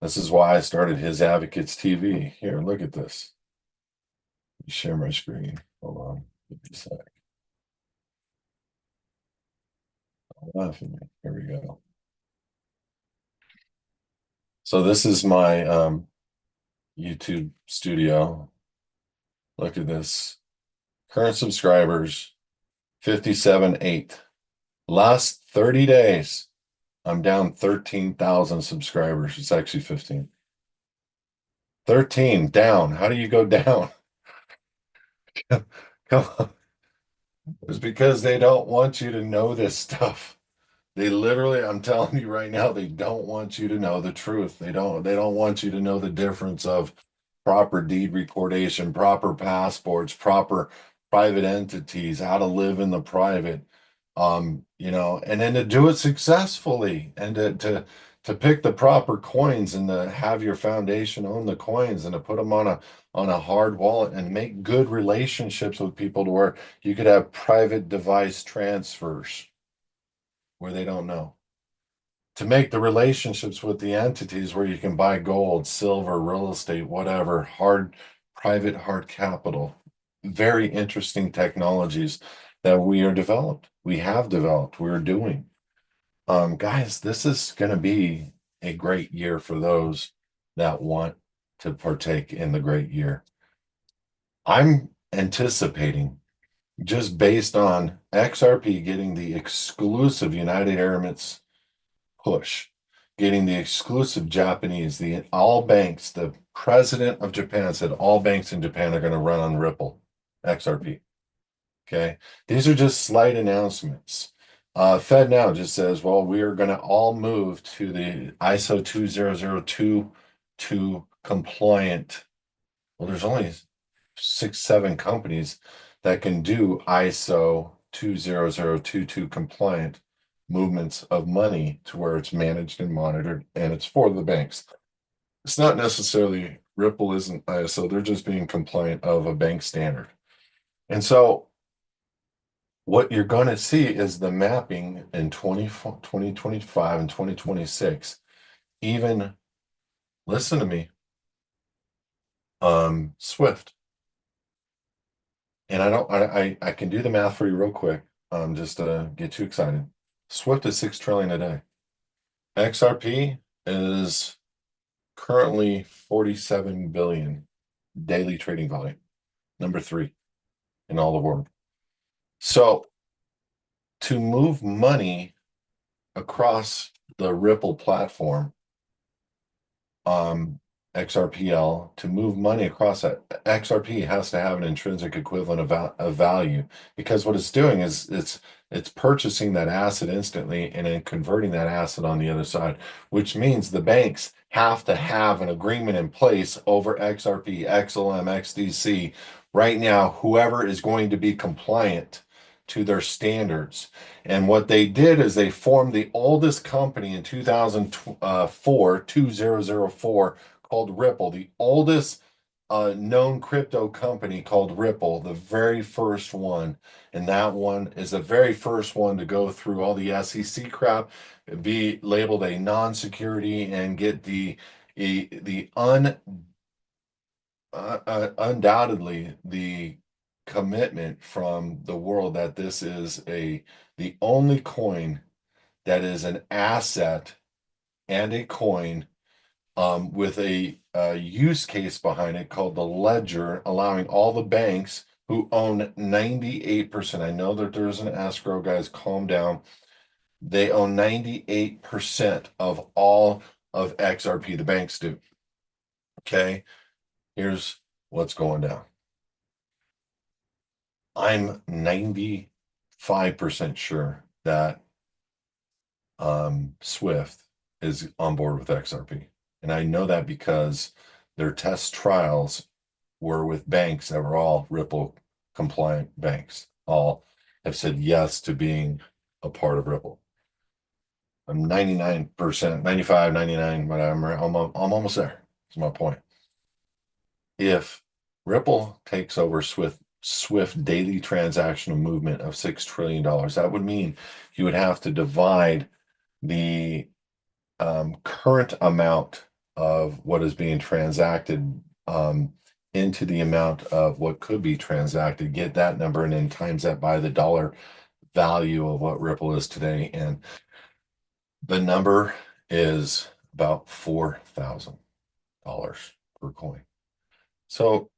This is why I started HISadvocates TV. Here, look at this. Let me share my screen. Hold on. Give me a sec. Laugh at me. Here we go. So this is my YouTube studio. Look at this. Current subscribers, 57.8. Last 30 days, I'm down 13,000 subscribers. It's actually 15. 13 down. How do you go down? Come on. It's because they don't want you to know this stuff. They literally, I'm telling you right now, they don't want you to know the truth. They don't want you to know the difference of proper deed recordation, proper passports, proper private entities, how to live in the private. And then to do it successfully, and to pick the proper coins, and to have your foundation own the coins, and to put them on a hard wallet, and make good relationships with people to where you could have private device transfers where they don't know. To make the relationships with the entities where you can buy gold, silver, real estate, whatever, private hard capital. Very interesting technologies that we have developed, we're doing. Guys, this is going to be a great year for those that want to partake in the great year. I'm anticipating, just based on XRP getting the exclusive United Arab Emirates push, getting the exclusive Japanese, the all banks, the president of Japan said all banks in Japan are going to run on Ripple XRP. Okay. These are just slight announcements. Fed now just says, well, we are going to all move to the ISO 20022 compliant. Well, there's only 6, 7 companies that can do ISO 20022 compliant movements of money to where it's managed and monitored, and it's for the banks. It's not necessarily Ripple isn't ISO, they're just being compliant of a bank standard. And so what you're going to see is the mapping in 2025 and 2026. Even, listen to me, Swift. And I can do the math for you real quick, just to get you excited. Swift is 6 trillion a day. XRP is currently 47 billion daily trading volume, number 3 in all the world. So to move money across the Ripple platform, XRPL, to move money across that, XRP has to have an intrinsic equivalent of value, because what it's doing is it's purchasing that asset instantly and then converting that asset on the other side, which means the banks have to have an agreement in place over XRP, XLM, XDC. Right now, whoever is going to be compliant to their standards. And what they did is they formed the oldest company in 2004, called Ripple, the oldest known crypto company called Ripple, the very first one. And that one is the very first one to go through all the SEC crap, be labeled a non-security, and get the the undoubtedly the commitment from the world that this is the only coin that is an asset and a coin, with a use case behind it called the ledger, allowing all the banks who own 98%. I know that there's an escrow, guys, calm down. They own 98% of all of XRP. The banks do. Okay, here's what's going down. I'm 95% sure that Swift is on board with XRP. And I know that because their test trials were with banks that were all Ripple compliant banks. All have said yes to being a part of Ripple. I'm 99%, 95, 99, but I'm almost there. That's my point. If Ripple takes over Swift daily transactional movement of $6 trillion, that would mean you would have to divide the current amount of what is being transacted into the amount of what could be transacted, get that number, and then times that by the dollar value of what Ripple is today. And the number is about $4,000 per coin. So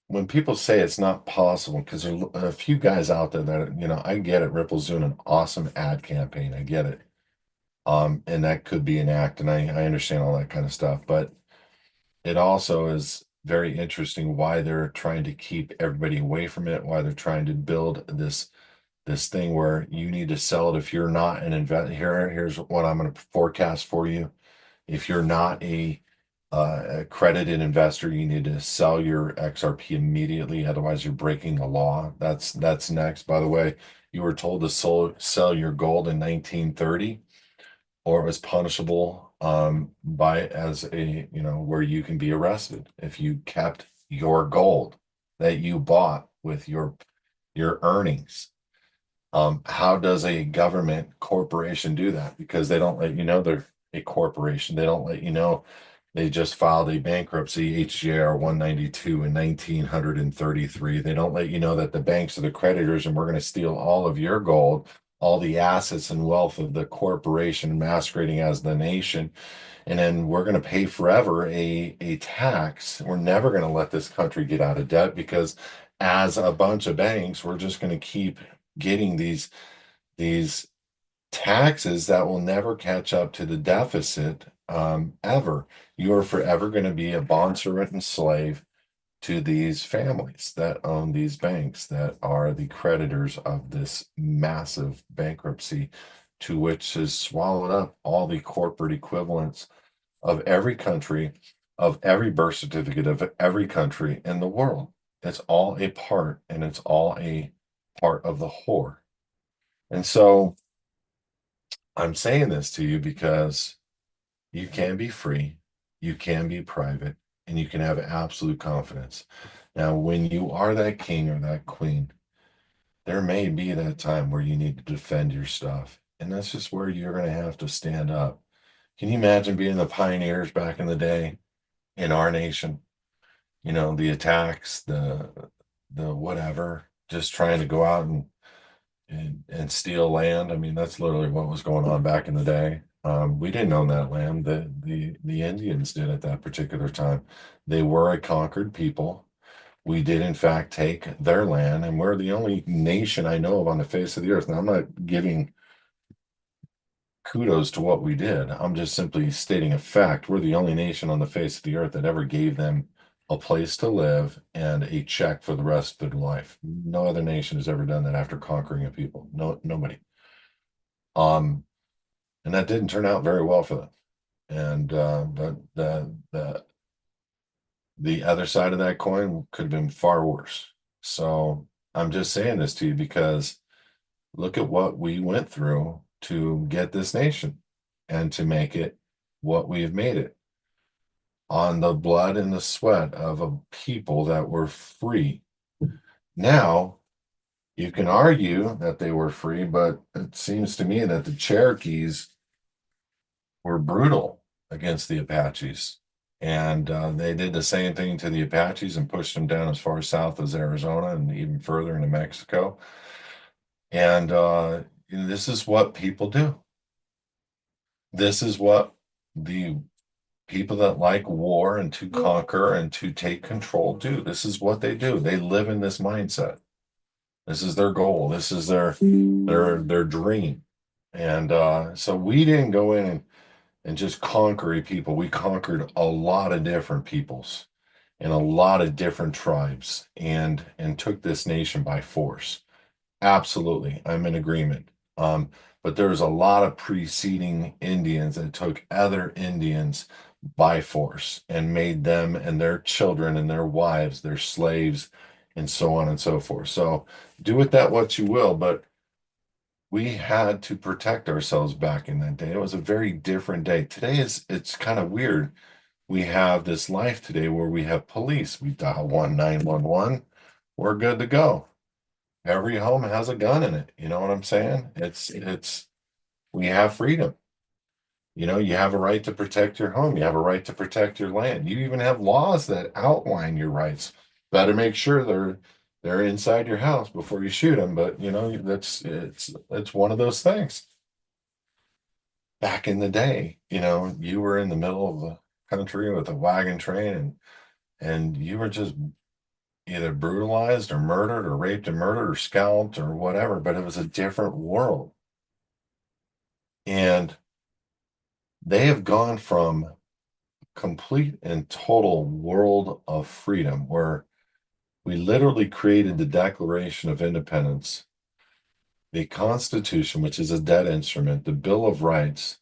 when people say it's not possible, because there are a few guys out there that, I get it. Ripple's doing an awesome ad campaign. I get it. And that could be an act, and I understand all that kind of stuff, but it also is very interesting why they're trying to keep everybody away from it, why they're trying to build this thing where you need to sell it if you're not an investor. Here's what I'm going to forecast for you. If you're not a accredited investor, you need to sell your XRP immediately. Otherwise, you're breaking the law. That's next. By the way, you were told to sell your gold in 1930, or it was punishable by as a where you can be arrested if you kept your gold that you bought with your earnings. How does a government corporation do that? Because they don't let you know they're a corporation. They don't let you know they just filed a bankruptcy, HJR 192 in 1933. They don't let you know that the banks are the creditors and we're going to steal all of your gold, all the assets and wealth of the corporation masquerading as the nation. And then we're going to pay forever a tax. We're never going to let this country get out of debt because as a bunch of banks, we're just going to keep getting these taxes that will never catch up to the deficit ever. You are forever going to be a bondservant and slave to these families that own these banks that are the creditors of this massive bankruptcy, to which has swallowed up all the corporate equivalents of every country, of every birth certificate of every country in the world. It's all a part, and it's all a part of the whore. And so I'm saying this to you because you can be free, you can be private, and you can have absolute confidence. Now, when you are that king or that queen, there may be that time where you need to defend your stuff. And that's just where you're going to have to stand up. Can you imagine being the pioneers back in the day in our nation? The attacks, the whatever, just trying to go out and steal land. I mean, that's literally what was going on back in the day. We didn't own that land. The Indians did at that particular time. They were a conquered people. We did, in fact, take their land, and we're the only nation I know of on the face of the earth. Now, I'm not giving kudos to what we did. I'm just simply stating a fact. We're the only nation on the face of the earth that ever gave them a place to live and a check for the rest of their life. No other nation has ever done that after conquering a people. No, nobody. Um, and that didn't turn out very well for them. And but the other side of that coin could have been far worse. So I'm just saying this to you because look at what we went through to get this nation and to make it what we have made it on the blood and the sweat of a people that were free. Now, you can argue that they were free, but it seems to me that the Cherokees were brutal against the Apaches. And they did the same thing to the Apaches and pushed them down as far south as Arizona and even further into Mexico. And this is what people do. This is what the people that like war and to conquer and to take control do. This is what they do. They live in this mindset. This is their goal. This is their dream. And so we didn't go in and just conquer a people. We conquered a lot of different peoples and a lot of different tribes and took this nation by force. Absolutely, I'm in agreement. But there's a lot of preceding Indians that took other Indians by force and made them and their children and their wives their slaves and so on and so forth. So do with that what you will, but we had to protect ourselves back in that day. It was a very different day. Today it's kind of weird. We have this life today where we have police. We dial 911. We're good to go. Every home has a gun in it. You know what I'm saying? It's we have freedom. You have a right to protect your home. You have a right to protect your land. You even have laws that outline your rights. Better make sure they're inside your house before you shoot them. But it's one of those things. Back in the day, you were in the middle of the country with a wagon train and you were just either brutalized or murdered or raped and murdered or scalped or whatever, but it was a different world. And they have gone from complete and total world of freedom where we literally created the Declaration of Independence, the Constitution, which is a debt instrument, the Bill of Rights,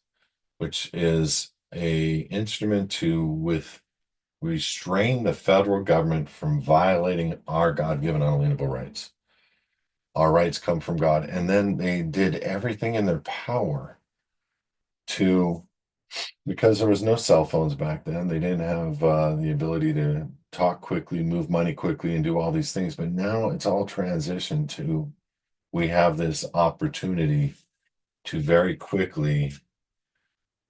which is a instrument to with restrain the federal government from violating our God-given unalienable rights. Our rights come from God. And then they did everything in their power to, because there was no cell phones back then, they didn't have the ability to talk quickly, move money quickly, and do all these things. But now it's all transitioned to we have this opportunity to very quickly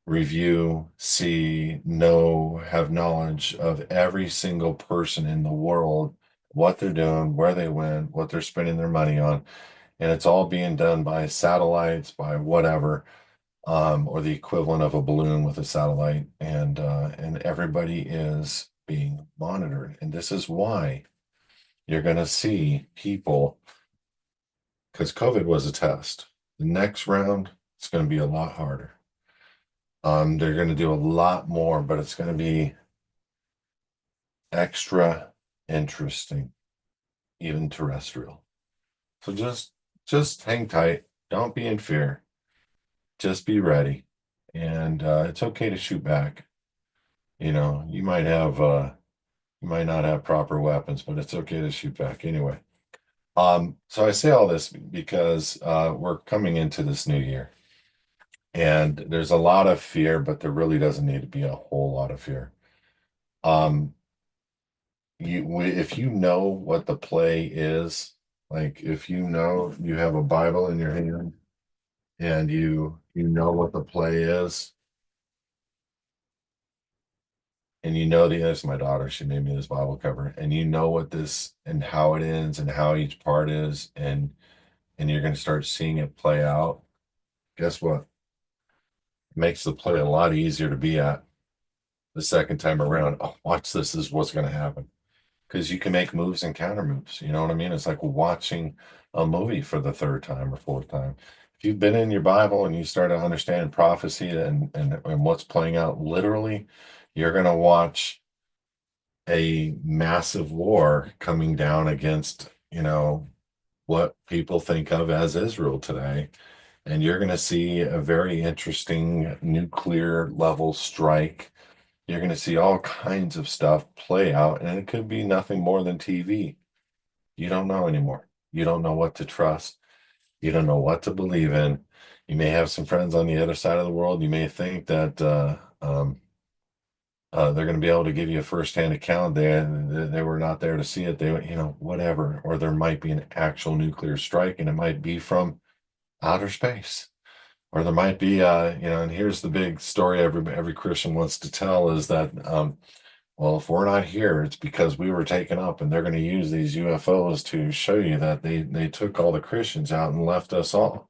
review, see, know, have knowledge of every single person in the world, what they're doing, where they went, what they're spending their money on. And it's all being done by satellites, by whatever, or the equivalent of a balloon with a satellite. And everybody is being monitored. And this is why you're going to see people, because COVID was a test. The next round, it's going to be a lot harder. They're going to do a lot more, but it's going to be extra interesting, even terrestrial. So just hang tight. Don't be in fear. Just be ready. And it's okay to shoot back. You might not have proper weapons, but it's okay to shoot back anyway. So I say all this because we're coming into this new year. And there's a lot of fear, but there really doesn't need to be a whole lot of fear. Um, if you know what the play is, like if you know you have a Bible in your hand and you know what the play is, and you know that's my daughter, she made me this Bible cover, and you know what this and how it ends and how each part is, and you're going to start seeing it play out. Guess what? It makes the play a lot easier to be at the second time around. Oh, watch this is what's going to happen. Because you can make moves and counter moves. You know what I mean? It's like watching a movie for the third time or fourth time. If you've been in your Bible and you start to understand prophecy and what's playing out literally, you're going to watch a massive war coming down against, what people think of as Israel today. And you're going to see a very interesting nuclear level strike. You're going to see all kinds of stuff play out, and it could be nothing more than TV. You don't know anymore. You don't know what to trust. You don't know what to believe in. You may have some friends on the other side of the world. You may think that they're going to be able to give you a firsthand account. They were not there to see it. They, whatever. Or there might be an actual nuclear strike, and it might be from outer space. Or there might be, and here's the big story every Christian wants to tell is that, well, if we're not here, it's because we were taken up, and they're going to use these UFOs to show you that they took all the Christians out and left us all.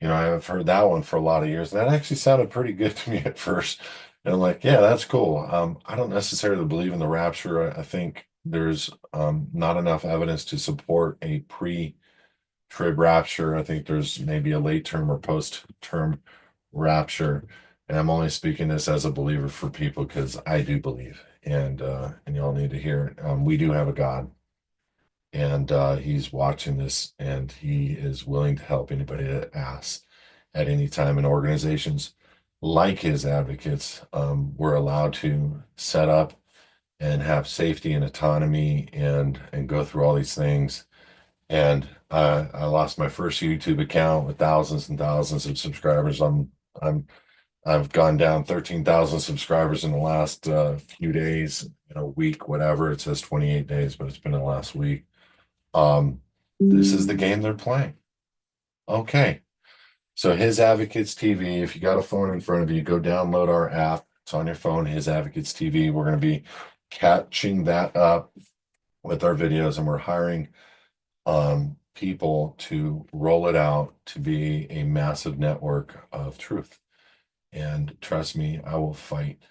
I've heard that one for a lot of years. That actually sounded pretty good to me at first. And I'm like, yeah, that's cool. I don't necessarily believe in the rapture. I think there's not enough evidence to support a pre-trib rapture. I think there's maybe a late term or post-term rapture. And I'm only speaking this as a believer for people because I do believe, and y'all need to hear it. We do have a God, and he's watching this, and he is willing to help anybody that asks at any time. And organizations like his advocates were allowed to set up and have safety and autonomy and go through all these things. And I lost my first YouTube account with thousands and thousands of subscribers. I'm I've gone down 13,000 subscribers in the last few days, week, whatever. It says 28 days, but it's been in the last week. This is the game they're playing. Okay. So His Advocates TV, if you got a phone in front of you, go download our app. It's on your phone, His Advocates TV. We're going to be catching that up with our videos, and we're hiring people to roll it out to be a massive network of truth. And trust me, I will fight.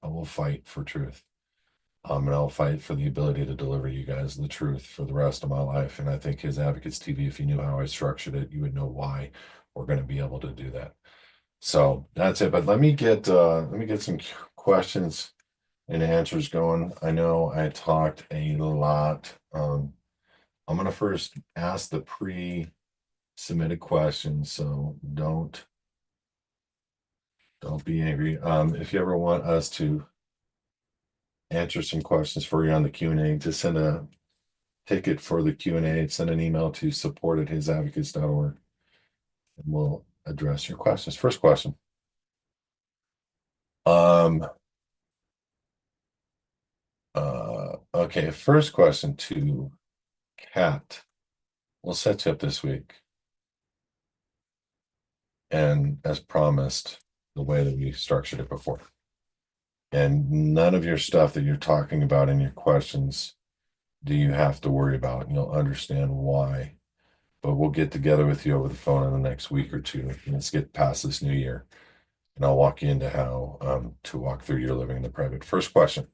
I will fight for truth. And I'll fight for the ability to deliver you guys the truth for the rest of my life. And I think His Advocates TV, if you knew how I structured it, you would know why we're going to be able to do that. So that's it. But let me get some questions and answers going. I know I talked a lot. I'm going to first ask the pre-submitted questions, so don't be angry. If you ever want us to answer some questions for you on the Q&A, just send a ticket for the Q&A, send an email to support@hisadvocates.org, and we'll address your questions. First question. Okay, first question to Kat. We'll set you up this week. And as promised, the way that we structured it before. And none of your stuff that you're talking about in your questions do you have to worry about, and you'll understand why. But we'll get together with you over the phone in the next week or two. And let's get past this new year. And I'll walk you into how to walk through your living in the private. First question.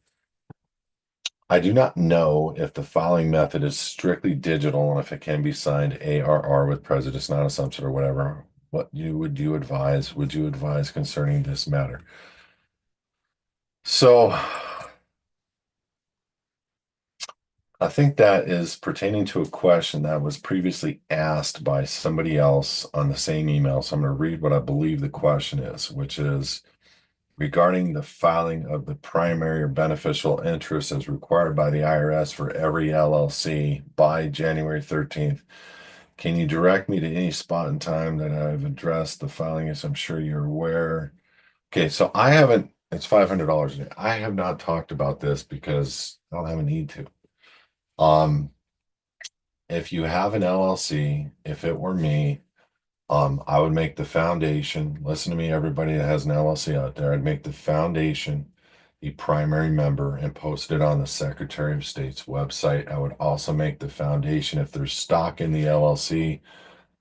I do not know if the filing method is strictly digital and if it can be signed ARR with prejudice, not assumption or whatever. What would you advise concerning this matter? So I think that is pertaining to a question that was previously asked by somebody else on the same email. So I'm going to read what I believe the question is, which is regarding the filing of the primary or beneficial interest as required by the IRS for every LLC by January 13th. Can you direct me to any spot in time that I've addressed the filing, as I'm sure you're aware? Okay, so I haven't, it's $500 a day. I have not talked about this because I don't have a need to. If you have an LLC, if it were me, I would make the foundation, listen to me, everybody that has an LLC out there, I'd make the foundation the primary member and post it on the Secretary of State's website. I would also make the foundation, if there's stock in the LLC,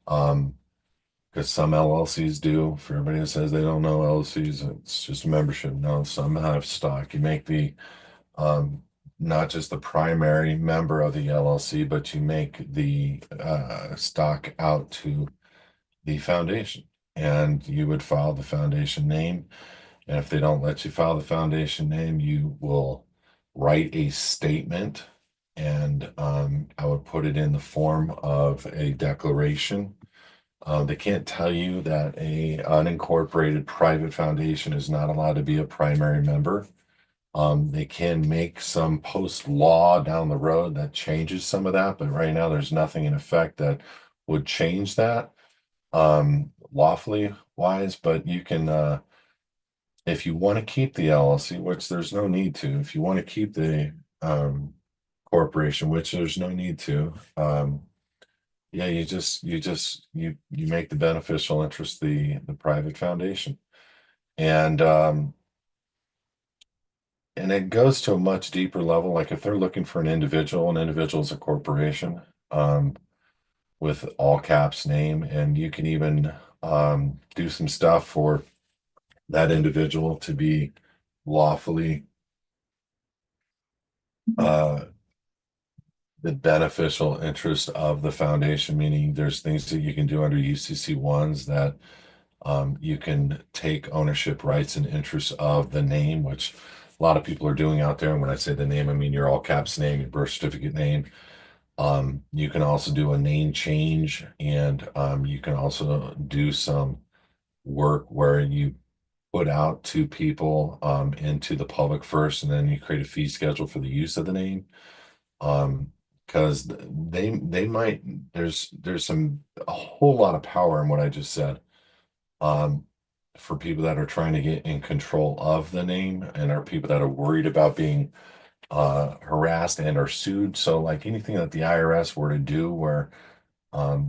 because some LLCs do, for everybody that says they don't know LLCs, it's just a membership. No, some have stock. You make the not just the primary member of the LLC, but you make the stock out to the foundation, and you would file the foundation name. And if they don't let you file the foundation name, you will write a statement, and I would put it in the form of a declaration. They can't tell you that a unincorporated private foundation is not allowed to be a primary member. They can make some post law down the road that changes some of that, but right now there's nothing in effect that would change that lawfully wise. But you can, if you want to keep the LLC, which there's no need to, if you want to keep the corporation, which there's no need to, Yeah, you make the beneficial interest the private foundation. And and it goes to a much deeper level. Like if they're looking for an individual is a corporation, with all caps name, and you can even do some stuff for that individual to be lawfully uh the beneficial interest of the foundation, meaning there's things that you can do under UCC ones that you can take ownership rights and interests of the name, which a lot of people are doing out there. And when I say the name, I mean your all caps name, your birth certificate name. You can also do a name change, and you can also do some work where you put out to people into the public first, and then you create a fee schedule for the use of the name. Um, because they might there's some a whole lot of power in what I just said. Um, for people that are trying to get in control of the name and are people that are worried about being harassed and are sued. So like anything that the IRS were to do where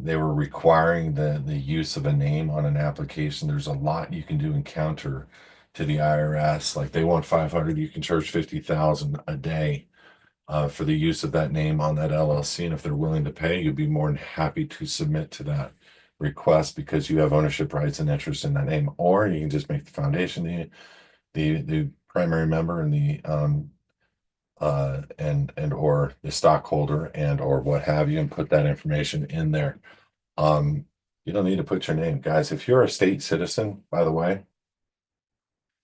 they were requiring the use of a name on an application, there's a lot you can do in counter to the IRS. Like they want 500, you can charge 50,000 a day for the use of that name on that LLC. And if they're willing to pay, you'd be more than happy to submit to that request because you have ownership rights and interest in that name. Or you can just make the foundation the primary member and the and or the stockholder and or what have you, and put that information in there. Um, you don't need to put your name, guys. If you're a state citizen, by the way,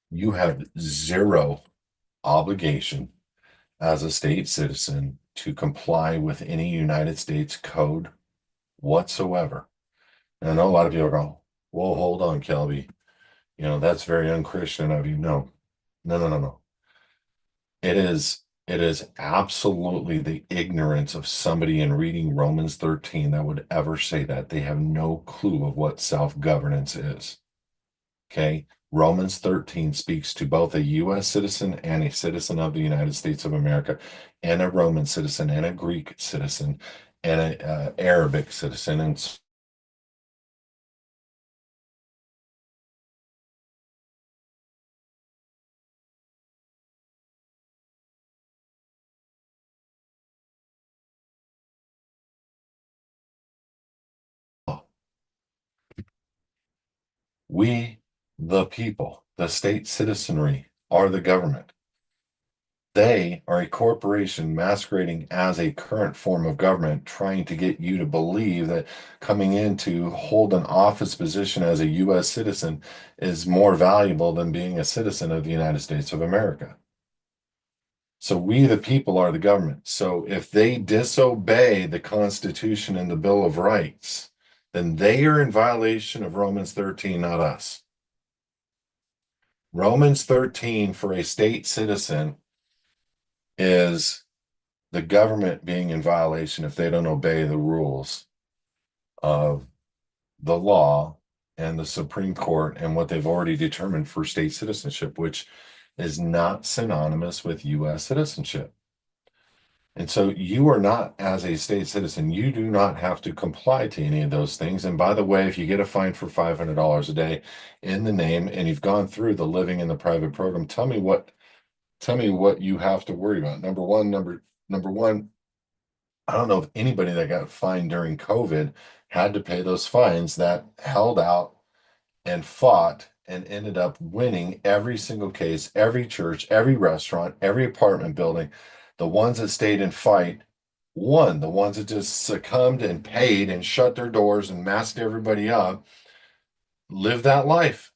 you have zero obligation as a state citizen to comply with any United States code whatsoever. And I know a lot of people go, "Well, hold on, Kelby. That's very unchristian of you." No, no, no, no, no. It is absolutely the ignorance of somebody in reading Romans 13 that would ever say that. They have no clue of what self-governance is. Okay. Romans 13 speaks to both a U.S. citizen and a citizen of the United States of America, and a Roman citizen and a Greek citizen and a Arabic citizen. And so we, the people, the state citizenry, are the government. They are a corporation masquerading as a current form of government, trying to get you to believe that coming in to hold an office position as a U.S. citizen is more valuable than being a citizen of the United States of America. So we, the people, are the government. So if they disobey the Constitution and the Bill of Rights, then they are in violation of Romans 13, not us. Romans 13 for a state citizen is the government being in violation if they don't obey the rules of the law and the Supreme Court and what they've already determined for state citizenship, which is not synonymous with U.S. citizenship. And so you are not, as a state citizen, you do not have to comply to any of those things. And by the way, if you get a fine for $500 a day in the name and you've gone through the living in the private program, tell me what you have to worry about. Number one, I don't know if anybody that got fined during COVID had to pay those fines that held out and fought and ended up winning every single case, every church, every restaurant, every apartment building. The ones that stayed and fight won. The ones that just succumbed and paid and shut their doors and masked everybody up lived that life.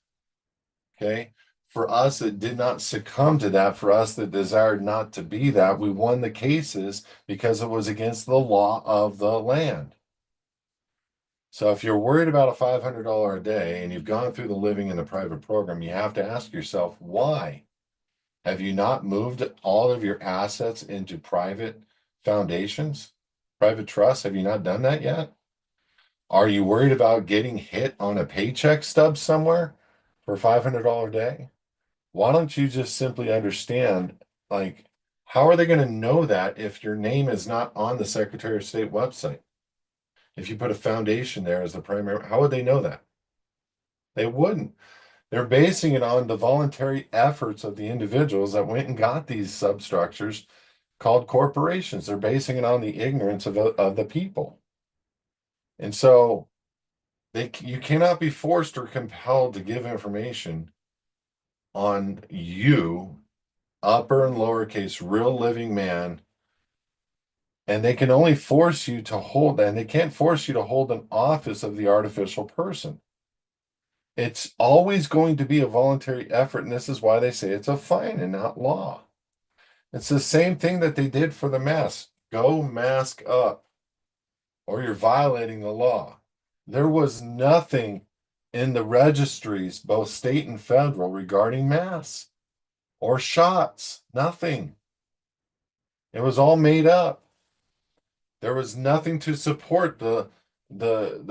Okay. For us that did not succumb to that, for us that desired not to be that, we won the cases because it was against the law of the land. So if you're worried about a $500 a day and you've gone through the living in the private program, you have to ask yourself, why? Have you not moved all of your assets into private foundations, private trusts? Have you not done that yet? Are you worried about getting hit on a paycheck stub somewhere for $500 a day? Why don't you just simply understand, like, how are they going to know that if your name is not on the Secretary of State website? If you put a foundation there as the primary, how would they know that? They wouldn't. They're basing it on the voluntary efforts of the individuals that went and got these substructures called corporations. They're basing it on the ignorance of the people. And so you cannot be forced or compelled to give information on you, upper and lowercase, real living man. And they can only force you to hold, and they can't force you to hold an office of the artificial person. It's always going to be a voluntary effort, and this is why they say it's a fine and not law. It's the same thing that they did for the mask. Go mask up, or you're violating the law. There was nothing in the registries, both state and federal, regarding masks or shots. Nothing. It was all made up. There was nothing to support the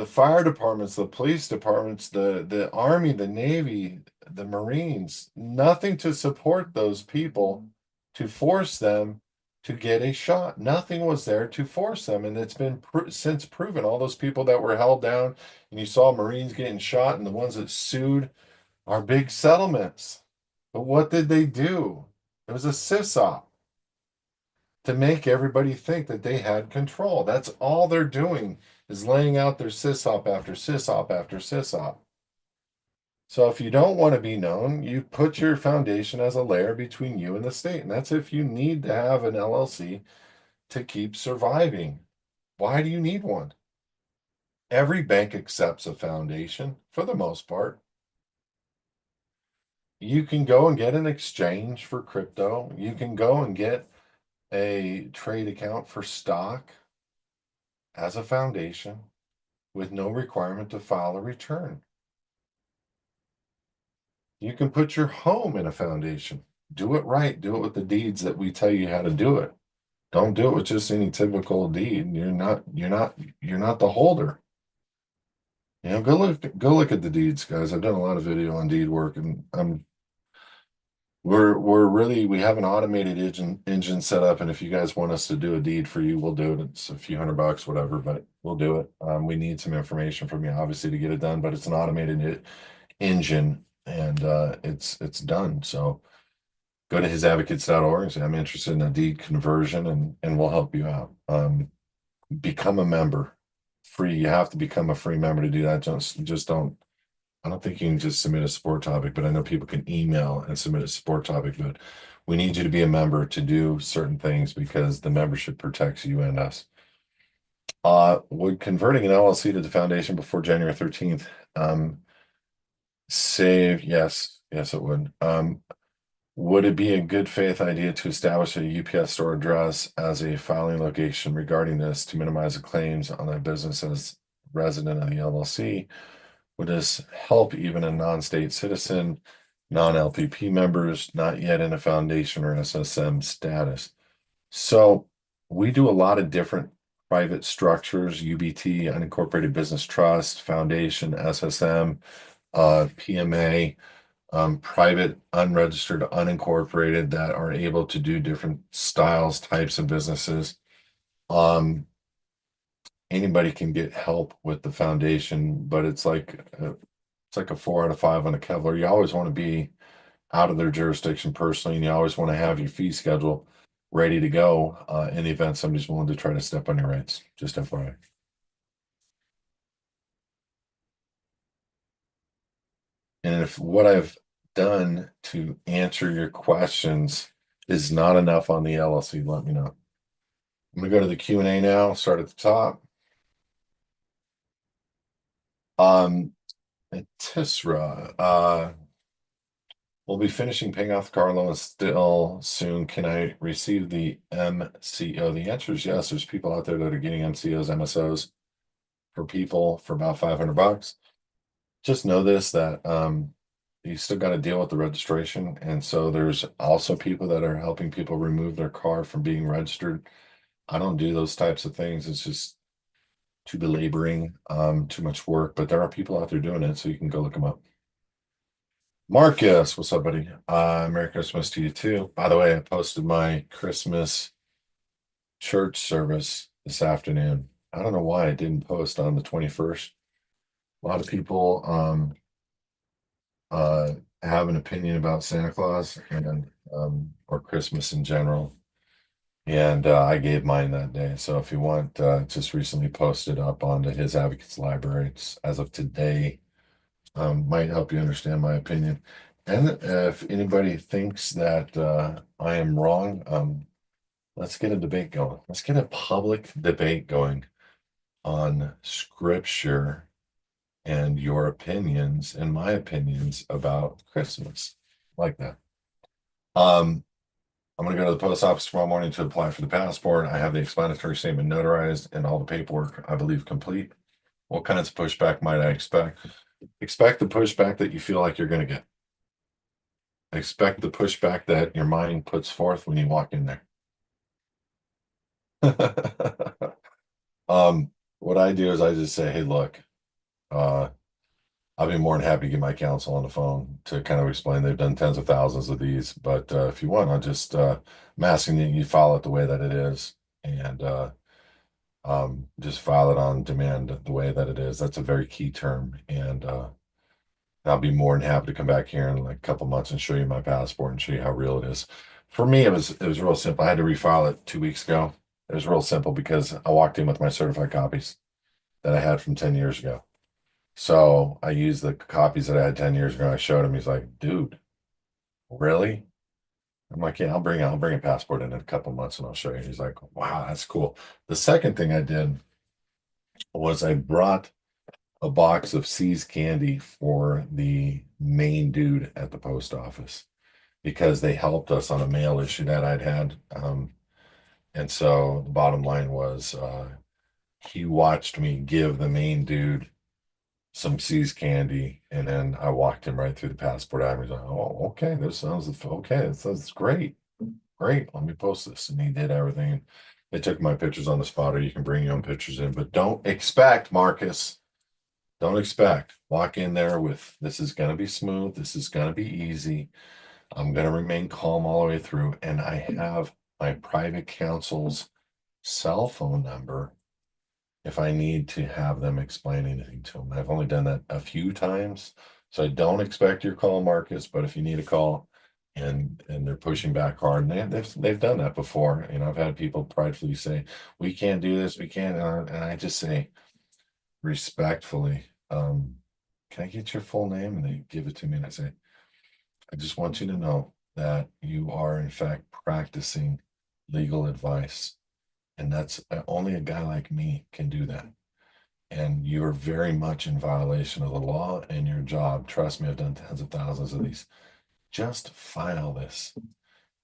fire departments, the police departments, the army, the navy, the marines, nothing to support those people to force them to get a shot. Nothing was there to force them, and it's been since proven. All those people that were held down, and you saw marines getting shot, and the ones that sued are big settlements. But what did they do? It was a sysop to make everybody think that they had control. That's all they're doing, is laying out their sysop after sysop after sysop. So if you don't want to be known, you put your foundation as a layer between you and the state. And that's if you need to have an LLC to keep surviving. Why do you need one? Every bank accepts a foundation for the most part. You can go and get an exchange for crypto. You can go and get a trade account for stock as a foundation with no requirement to file a return. You can put your home in a foundation. Do it right. Do it with the deeds that we tell you how to do it. Don't do it with just any typical deed. You're not the holder. Go look at the deeds, guys. I've done a lot of video on deed work, and we have an automated engine set up, and if you guys want us to do a deed for you, we'll do it. It's a few $100, whatever, but we'll do it. We need some information from you, obviously, to get it done, but it's an automated engine, and it's done. So go to hisadvocates.org and say, I'm interested in a deed conversion, and we'll help you out. Become a member. Free. You have to become a free member to do that. Just don't. I don't think you can just submit a support topic, but I know people can email and submit a support topic. But we need you to be a member to do certain things because the membership protects you and us. Would converting an LLC to the foundation before January 13th save? Yes, it would. Would it be a good faith idea to establish a UPS store address as a filing location regarding this to minimize the claims on that business as resident of the LLC? Would this help even a non-state citizen, non-LPP members, not yet in a foundation or SSM status? So we do a lot of different private structures, UBT, unincorporated business trust, foundation, SSM, PMA, private, unregistered, unincorporated that are able to do different styles, types of businesses. Anybody can get help with the foundation, but it's like a 4 out of 5 on a Kevlar. You always want to be out of their jurisdiction personally, and you always want to have your fee schedule ready to go in the event somebody's willing to try to step on your rights. Just FYI. And if what I've done to answer your questions is not enough on the LLC, let me know. I'm gonna go to the Q&A now, start at the top. Tisra, we'll be finishing paying off the car loan still soon. Can I receive the MCO? The answer is yes. There's people out there that are getting MCOs, MSOs for people for about $500. Just know this, that you still got to deal with the registration. And so there's also people that are helping people remove their car from being registered. I don't do those types of things. It's just too belaboring, too much work, but there are people out there doing it, so you can go look them up. Marcus, what's up, buddy? Merry Christmas to you too. By the way, I posted my Christmas church service this afternoon. I don't know why I didn't post on the 21st. A lot of people uh have an opinion about Santa Claus and or Christmas in general. And I gave mine that day. So if you want, just recently posted up onto his advocates library. It's as of today. Might help you understand my opinion. And if anybody thinks that I am wrong, let's get a debate going. Let's get a public debate going on scripture and your opinions and my opinions about Christmas. Like that. Um, I'm going to go to the post office tomorrow morning to apply for the passport. I have the explanatory statement notarized and all the paperwork, I believe, complete. What kinds of pushback might I expect? Expect the pushback that you feel like you're going to get. Expect the pushback that your mind puts forth when you walk in there. What I do is I just say, hey, look, uh, I'll be more than happy to get my counsel on the phone to kind of explain. They've done tens of thousands of these, but if you want, I'll just I'm asking that you file it the way that it is, and just file it on demand the way that it is. That's a very key term, and I'll be more than happy to come back here in like a couple months and show you my passport and show you how real it is. For me, it was real simple. I had to refile it 2 weeks ago. It was real simple because I walked in with my certified copies that I had from 10 years ago. So I used the copies that I had 10 years ago. I showed him. He's like, dude, really? I'm like, yeah, I'll bring a passport in a couple months and I'll show you. He's like, wow, that's cool. The second thing I did was I brought a box of C's candy for the main dude at the post office because they helped us on a mail issue that I'd had. And so the bottom line was he watched me give the main dude some C's candy, and then I walked him right through the passport app. He's like, "Oh, okay, this sounds okay. This sounds great, great. Let me post this." And he did everything. They took my pictures on the spot, or you can bring your own pictures in, but don't expect, Marcus. Don't expect. Walk in there with this is going to be smooth. This is going to be easy. I'm going to remain calm all the way through, and I have my private counsel's cell phone number if I need to have them explain anything to them. I've only done that a few times, so I don't expect your call, Marcus. But if you need a call, and they're pushing back hard, and they've done that before. I've had people pridefully say, "We can't do this, we can't," and I just say respectfully, "Can I get your full name?" And they give it to me, and I say, "I just want you to know that you are in fact practicing legal advice, and that's only a guy like me can do that." And you're very much in violation of the law and your job. Trust me, I've done tens of thousands of these. Just file this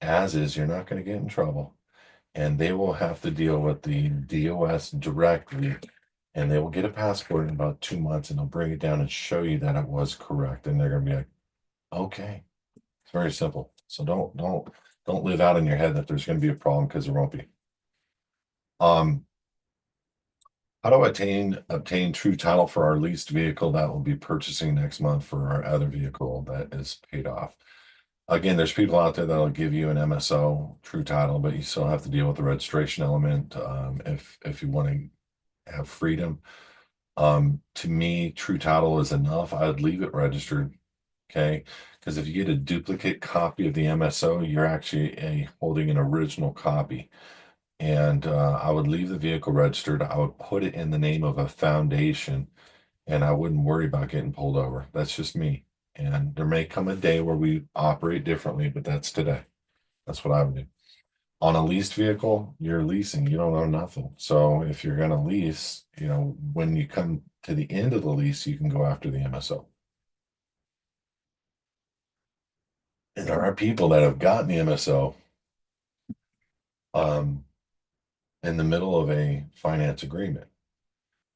as is. You're not going to get in trouble. And they will have to deal with the DOS directly. And they will get a passport in about 2 months and they'll bring it down and show you that it was correct. And they're going to be like, okay, it's very simple. So don't live out in your head that there's going to be a problem because there won't be. Um, How do I obtain true title for our leased vehicle that we'll be purchasing next month for our other vehicle that is paid off? Again, there's people out there that'll give you an MSO true title, but you still have to deal with the registration element if you want to have freedom. To me, true title is enough. I'd leave it registered, okay? Because if you get a duplicate copy of the MSO, you're actually holding an original copy. And I would leave the vehicle registered. I would put it in the name of a foundation, and I wouldn't worry about getting pulled over. That's just me. And there may come a day where we operate differently, but that's today. That's what I would do. On a leased vehicle, you're leasing, you don't own nothing. So if you're going to lease, when you come to the end of the lease, you can go after the MSO. And there are people that have gotten the MSO um, in the middle of a finance agreement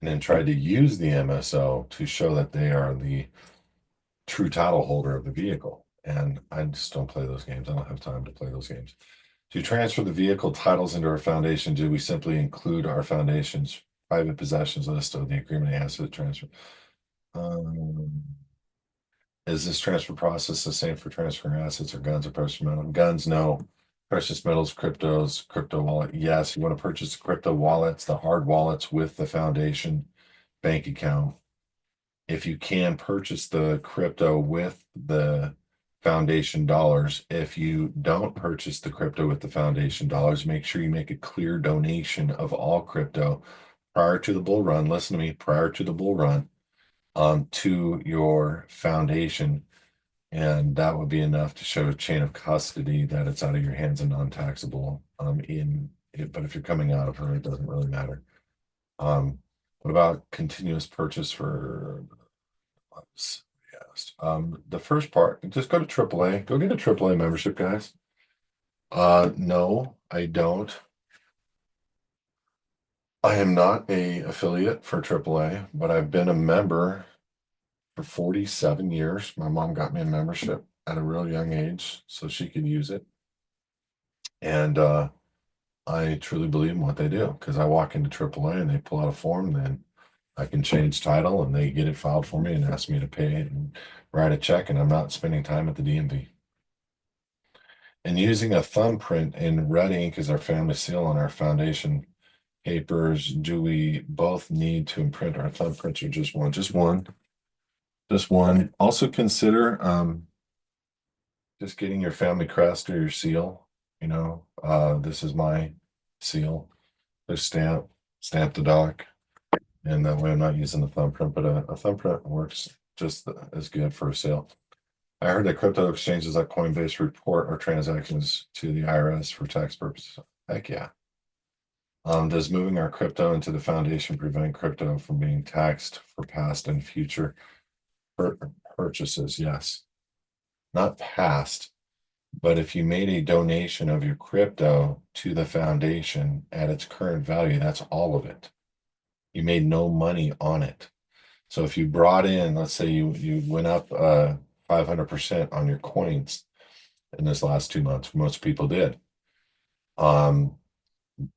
and then tried to use the MSO to show that they are the true title holder of the vehicle. And I just don't play those games. I don't have time to play those games. To transfer the vehicle titles into our foundation, do we simply include our foundation's private possessions list of the agreement asset transfer? Um, is this transfer process the same for transferring assets or guns or personal metal? Guns, no. Precious metals, cryptos, crypto wallet. Yes, you want to purchase the crypto wallets, the hard wallets with the foundation bank account. If you can purchase the crypto with the foundation dollars, if you don't purchase the crypto with the foundation dollars, make sure you make a clear donation of all crypto prior to the bull run. Listen to me, prior to the bull run, to your foundation. And that would be enough to show a chain of custody that it's out of your hands and non-taxable. But if you're coming out of her, it doesn't really matter. What about continuous purchase for yes. The first part, just go to AAA. Go get a AAA membership, guys. No, I don't. I am not a affiliate for AAA, but I've been a member for 47 years. My mom got me a membership at a real young age so she could use it. And I truly believe in what they do because I walk into AAA and they pull out a form, then I can change title and they get it filed for me and ask me to pay it and write a check, and I'm not spending time at the DMV. And using a thumbprint in red ink as our family seal on our foundation papers, do we both need to imprint our thumbprints or just one? Just one. Just one. Also consider just getting your family crest or your seal. This is my seal. There's stamp the doc. And that way I'm not using the thumbprint, but a thumbprint works just as good for a sale. I heard that crypto exchanges like Coinbase report our transactions to the IRS for tax purposes. Heck yeah. Does moving our crypto into the foundation prevent crypto from being taxed for past and future purchases? Yes. Not past, but if you made a donation of your crypto to the foundation at its current value, that's all of it. You made no money on it. So if you brought in, let's say you went up 500% on your coins in this last 2 months, most people did.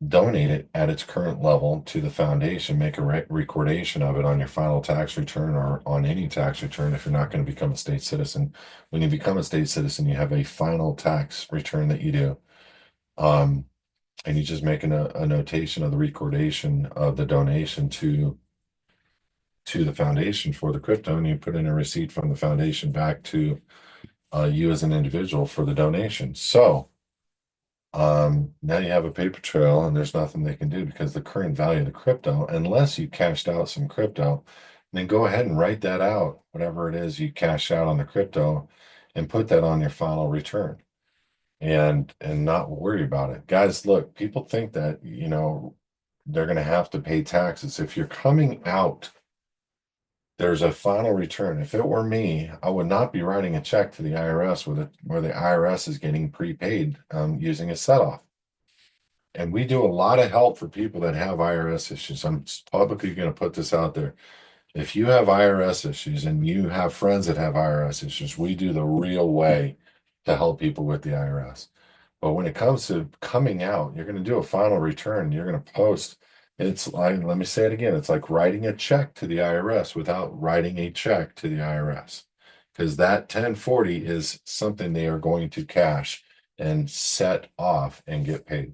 Donate it at its current level to the foundation, make a recordation of it on your final tax return or on any tax return if you're not going to become a state citizen. When you become a state citizen, you have a final tax return that you do. And you just make a notation of the recordation of the donation to the foundation for the crypto, and you put in a receipt from the foundation back to you as an individual for the donation. So now you have a paper trail and there's nothing they can do because the current value of the crypto, unless you cashed out some crypto, then go ahead and write that out, whatever it is you cash out on the crypto, and put that on your final return and not worry about it. Guys, look, people think that, they're going to have to pay taxes. If you're coming out, there's a final return. If it were me, I would not be writing a check to the IRS where the IRS is getting prepaid using a set off. And we do a lot of help for people that have IRS issues. I'm publicly going to put this out there. If you have IRS issues and you have friends that have IRS issues, we do the real way to help people with the IRS. But when it comes to coming out, you're going to do a final return. You're going to post. It's like, let me say it again. It's like writing a check to the IRS without writing a check to the IRS, because that 1040 is something they are going to cash and set off and get paid.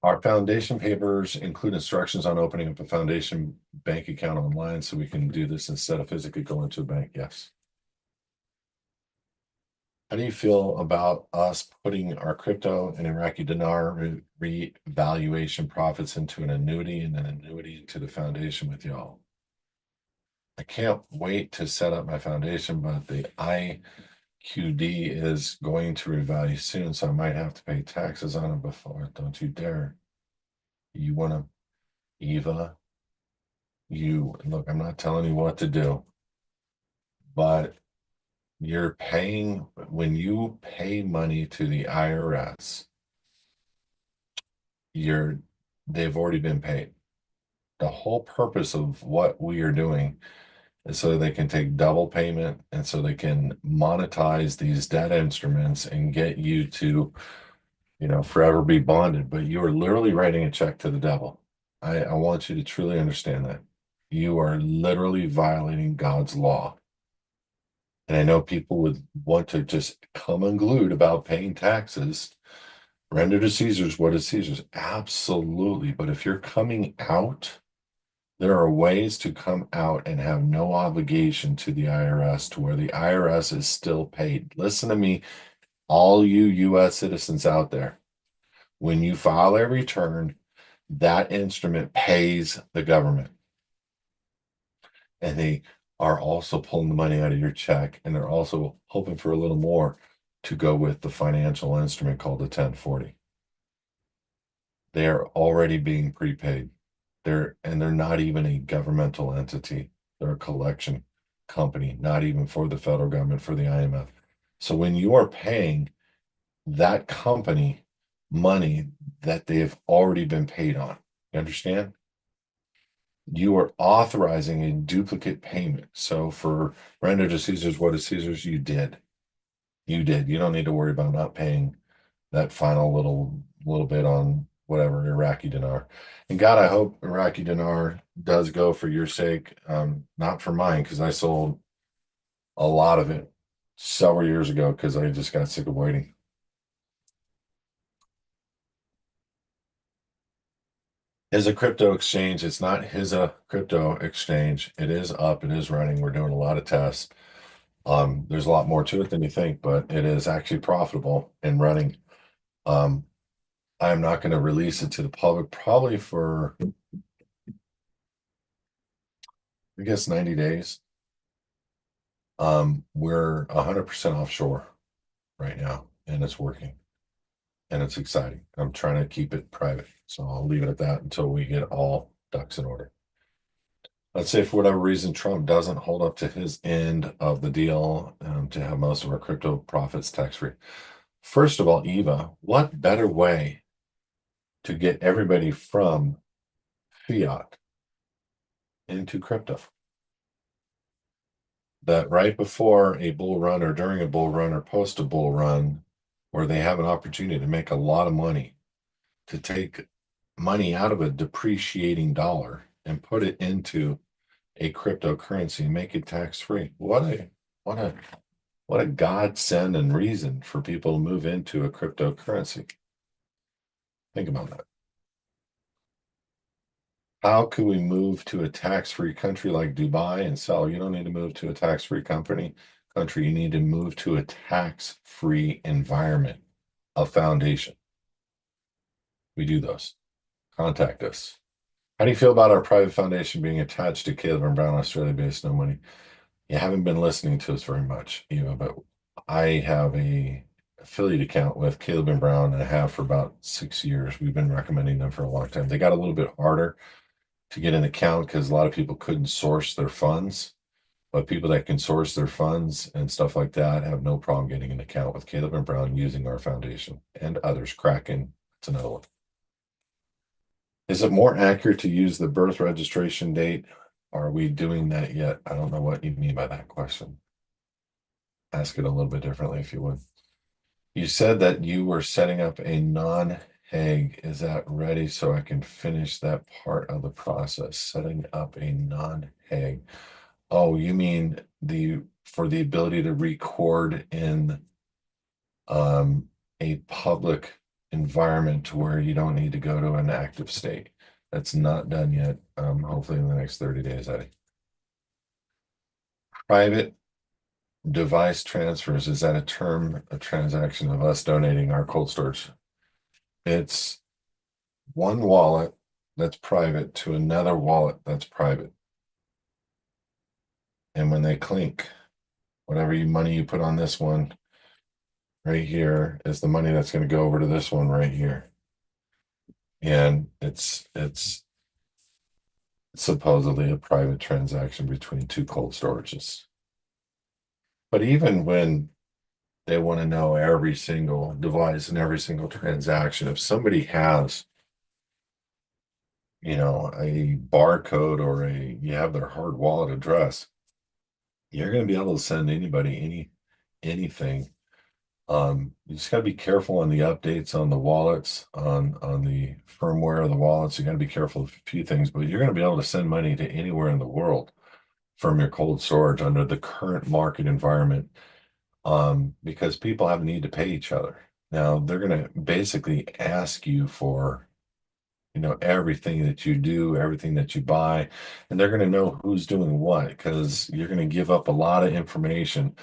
Our foundation papers include instructions on opening up a foundation bank account online, so we can do this instead of physically going to a bank. Yes. How do you feel about us putting our crypto and Iraqi dinar revaluation profits into an annuity and an annuity into the foundation with y'all? I can't wait to set up my foundation, but the IQD is going to revalue soon, so I might have to pay taxes on it before. Don't you dare. You want to, Eva, look, I'm not telling you what to do, but you're paying, when you pay money to the IRS, they've already been paid. The whole purpose of what we are doing is so they can take double payment and so they can monetize these debt instruments and get you to, forever be bonded. But you are literally writing a check to the devil. I want you to truly understand that. You are literally violating God's law. And I know people would want to just come unglued about paying taxes. Render to Caesar's what is Caesar's. Absolutely. But if you're coming out, there are ways to come out and have no obligation to the IRS to where the IRS is still paid. Listen to me, all you US citizens out there. When you file a return, that instrument pays the government. And they are also pulling the money out of your check. And they're also hoping for a little more to go with the financial instrument called the 1040. They are already being prepaid. They're not even a governmental entity. They're a collection company, not even for the federal government, for the IMF. So when you are paying that company money that they've already been paid on, you understand? You are authorizing a duplicate payment. So for render to Caesar's what is Caesar's, you did. You did. You don't need to worry about not paying that final little bit on whatever Iraqi dinar. And God, I hope Iraqi dinar does go for your sake, not for mine, because I sold a lot of it several years ago because I just got sick of waiting. Is a crypto exchange. It's not his a crypto exchange. It is up. It is running. We're doing a lot of tests. There's a lot more to it than you think, but it is actually profitable and running. Um, I am not going to release it to the public probably for, I guess, 90 days. We're 100% offshore right now, and it's working, and it's exciting. I'm trying to keep it private, so I'll leave it at that until we get all ducks in order. Let's say for whatever reason Trump doesn't hold up to his end of the deal, to have most of our crypto profits tax free. First of all, Eva, what better way to get everybody from fiat into crypto? That right before a bull run or during a bull run or post a bull run, where they have an opportunity to make a lot of money, to take money out of a depreciating dollar and put it into a cryptocurrency and make it tax free. What a what a godsend and reason for people to move into a cryptocurrency. Think about that. How can we move to a tax-free country like Dubai and sell? You don't need to move to a tax-free country. You need to move to a tax-free environment, a foundation. We do those. Contact us. How do you feel about our private foundation being attached to Caleb and Brown, Australia-based no money? You haven't been listening to us very much, Eva, but I have a affiliate account with Caleb and Brown, and I have for about 6 years. We've been recommending them for a long time. They got a little bit harder to get an account because a lot of people couldn't source their funds, but people that can source their funds and stuff like that have no problem getting an account with Caleb and Brown using our foundation and others. Kraken, that's another one. Is it more accurate to use the birth registration date? Are we doing that yet? I don't know what you mean by that question. Ask it a little bit differently if you would. You said that you were setting up a non-Hague. Is that ready so I can finish that part of the process? Setting up a non-Hague. Oh, you mean for the ability to record in a public environment to where you don't need to go to an active state. That's not done yet. Hopefully in the next 30 days, Eddie. Private device transfers, is that a transaction of us donating our cold storage? It's one wallet that's private to another wallet that's private. And when they clink, whatever money you put on this one right here is the money that's going to go over to this one right here. And it's supposedly a private transaction between two cold storages. But even when they want to know every single device and every single transaction, if somebody has, a barcode or you have their hard wallet address, you're going to be able to send anybody anything. You just got to be careful on the updates on the wallets, on the firmware of the wallets. You got to be careful of a few things, but you're going to be able to send money to anywhere in the world from your cold storage under the current market environment, because people have a need to pay each other. Now they're going to basically ask you for, everything that you do, everything that you buy, and they're going to know who's doing what because you're going to give up a lot of information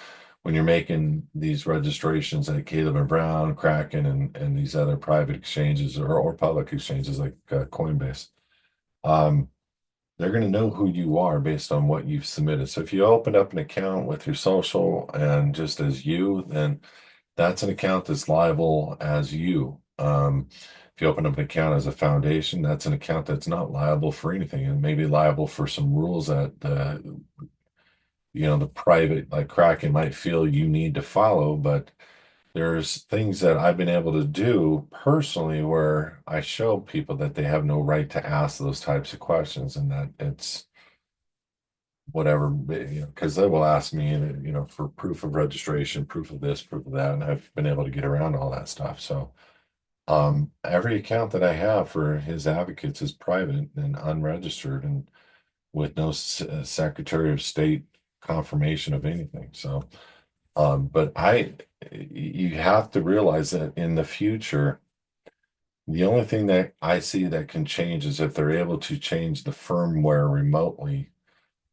when you're making these registrations at Caleb and Brown, Kraken, and these other private exchanges or public exchanges like Coinbase. Um, they're going to know who you are based on what you've submitted. So if you open up an account with your social and just as you, then that's an account that's liable as you. If you open up an account as a foundation, that's an account that's not liable for anything and maybe liable for some rules that the private like Kraken might feel you need to follow. But there's things that I've been able to do personally where I show people that they have no right to ask those types of questions and that it's whatever, because they will ask me, for proof of registration, proof of this, proof of that, and I've been able to get around all that stuff. So, every account that I have for his advocates is private and unregistered and with no Secretary of State confirmation of anything. So, but you have to realize that in the future, the only thing that I see that can change is if they're able to change the firmware remotely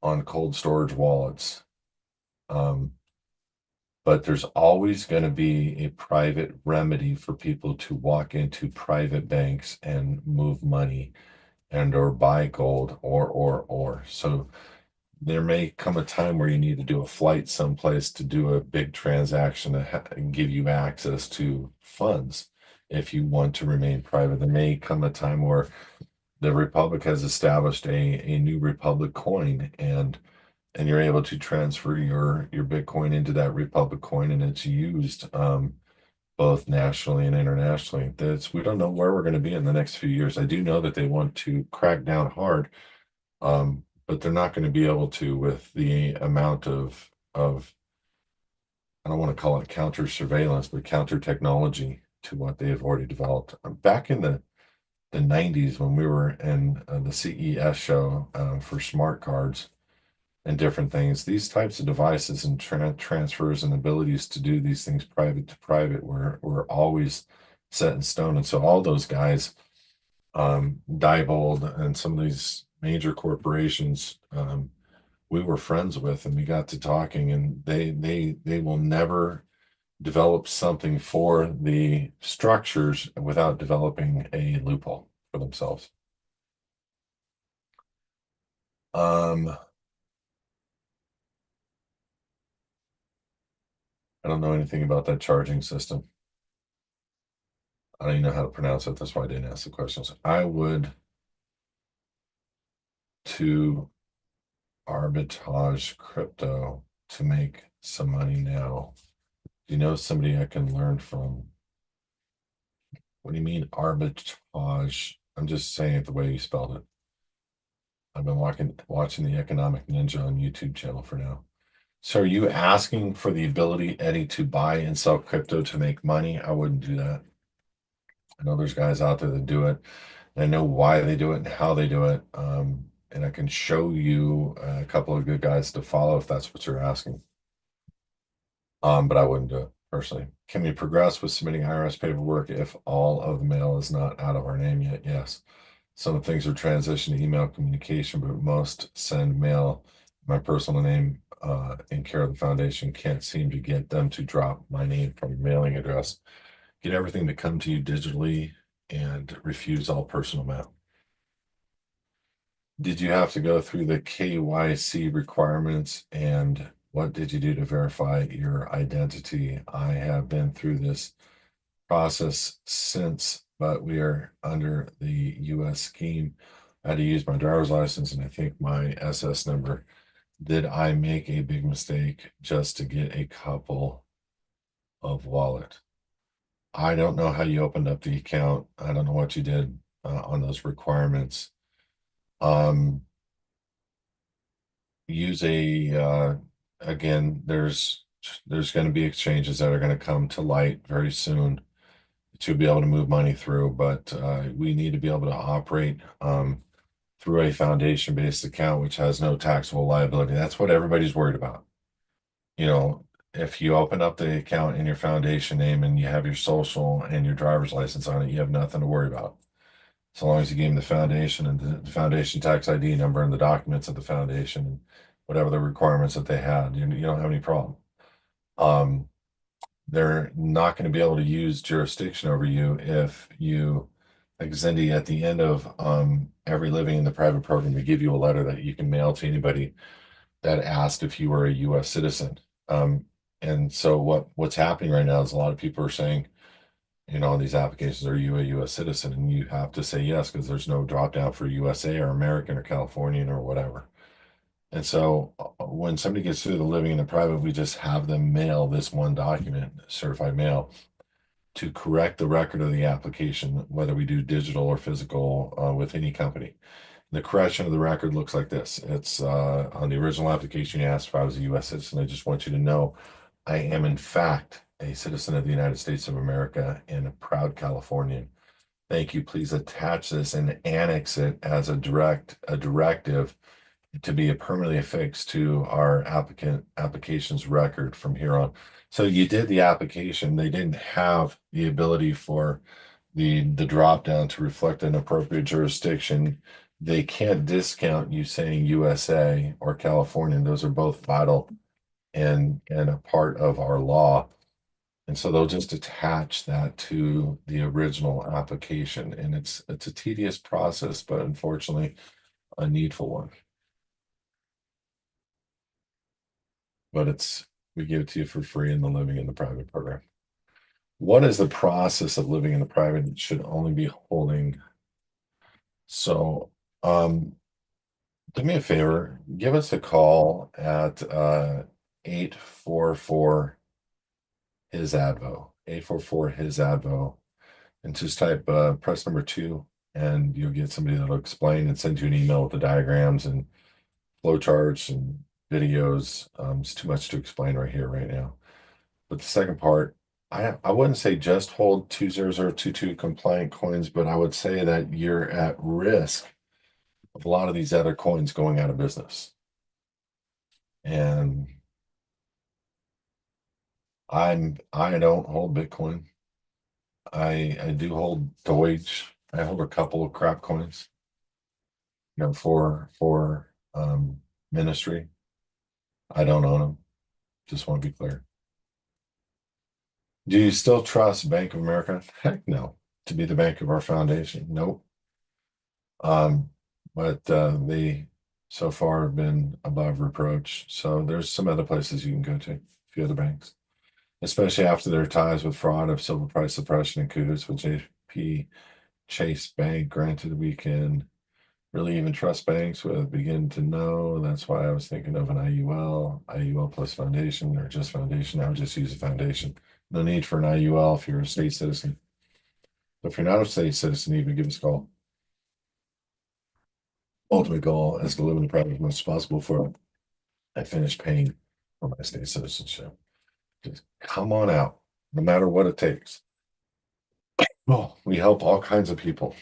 on cold storage wallets. Um, but there's always going to be a private remedy for people to walk into private banks and move money and or buy gold or. So there may come a time where you need to do a flight someplace to do a big transaction to and give you access to funds if you want to remain private. There may come a time where the Republic has established a new Republic coin and you're able to transfer your Bitcoin into that Republic coin and it's used both nationally and internationally. We don't know where we're going to be in the next few years. I do know that they want to crack down hard, but they're not going to be able to with the amount of I don't want to call it counter surveillance, but counter technology to what they have already developed. Back in the 90s when we were in the CES show for smart cards and different things. These types of devices and transfers and abilities to do these things private to private were always set in stone. And so all those guys, Diebold and some of these major corporations, we were friends with, and we got to talking, and they will never develop something for the structures without developing a loophole for themselves. Um, I don't know anything about that charging system. I don't even know how to pronounce it. That's why I didn't ask the questions. I would to arbitrage crypto to make some money now. Do you know somebody I can learn from? What do you mean arbitrage? I'm just saying it the way you spelled it. I've been watching the Economic Ninja on YouTube channel for now. So are you asking for the ability, Eddie, to buy and sell crypto to make money? I wouldn't do that. I know there's guys out there that do it. And I know why they do it and how they do it. And I can show you a couple of good guys to follow if that's what you're asking. But I wouldn't do it personally. Can we progress with submitting IRS paperwork if all of the mail is not out of our name yet? Yes. Some things are transitioned to email communication, but most send mail my personal name in care of the foundation. Can't seem to get them to drop my name from mailing address. Get everything to come to you digitally and refuse all personal mail. Did you have to go through the KYC requirements and what did you do to verify your identity? I have been through this process since, but we are under the US scheme. I had to use my driver's license and I think my SS number. Did I make a big mistake just to get a couple of wallet? I don't know how you opened up the account. I don't know what you did on those requirements. Um, use again, there's going to be exchanges that are going to come to light very soon to be able to move money through, but we need to be able to operate through a foundation-based account, which has no taxable liability. That's what everybody's worried about. You know, if you open up the account in your foundation name and you have your social and your driver's license on it, you have nothing to worry about. So long as you gave them the foundation and the foundation tax ID number and the documents of the foundation, and whatever the requirements that they had, you don't have any problem. Um, they're not going to be able to use jurisdiction over you if you, like Cindy, at the end of every living in the private program, they give you a letter that you can mail to anybody that asked if you were a U.S. citizen. Um, and so what's happening right now is a lot of people are saying, on these applications, are you a U.S. citizen? And you have to say yes, because there's no drop down for USA or American or Californian or whatever. And so when somebody gets through the living in the private, we just have them mail this one document, certified mail, to correct the record of the application, whether we do digital or physical with any company. The correction of the record looks like this. It's on the original application, you asked if I was a U.S. citizen. I just want you to know I am, in fact, a citizen of the United States of America and a proud Californian. Thank you. Please attach this and annex it as a directive to be permanently affixed to our application's record from here on. So you did the application. They didn't have the ability for the drop down to reflect an appropriate jurisdiction. They can't discount you saying USA or California. Those are both vital and a part of our law. And so they'll just attach that to the original application. And it's a tedious process, but unfortunately a needful one. But we give it to you for free in the living in the private program. What is the process of living in the private? It should only be holding. So do me a favor, give us a call at 844 HISadvo, 844 HISadvo, and just type press number 2, and you'll get somebody that'll explain and send you an email with the diagrams and flowcharts and videos. It's too much to explain right here, right now. But the second part, I wouldn't say just hold 20022 compliant coins, but I would say that you're at risk of a lot of these other coins going out of business. And I don't hold Bitcoin. I do hold Doge. I hold a couple of crap coins, for ministry. I don't own them. Just want to be clear. Do you still trust Bank of America? Heck no. To be the bank of our foundation? Nope. But they so far have been above reproach. So there's some other places you can go to, a few other banks, especially after their ties with fraud of silver price suppression and coups with JP Chase Bank. Granted, we can really even trust banks with begin to know. That's why I was thinking of an IUL plus foundation, or just foundation. I would just use a foundation. No need for an IUL if you're a state citizen. If you're not a state citizen, even give us a call. Ultimate goal is to live in the private as much as possible before I finish paying for my state citizenship. Just come on out, no matter what it takes. Well, we help all kinds of people,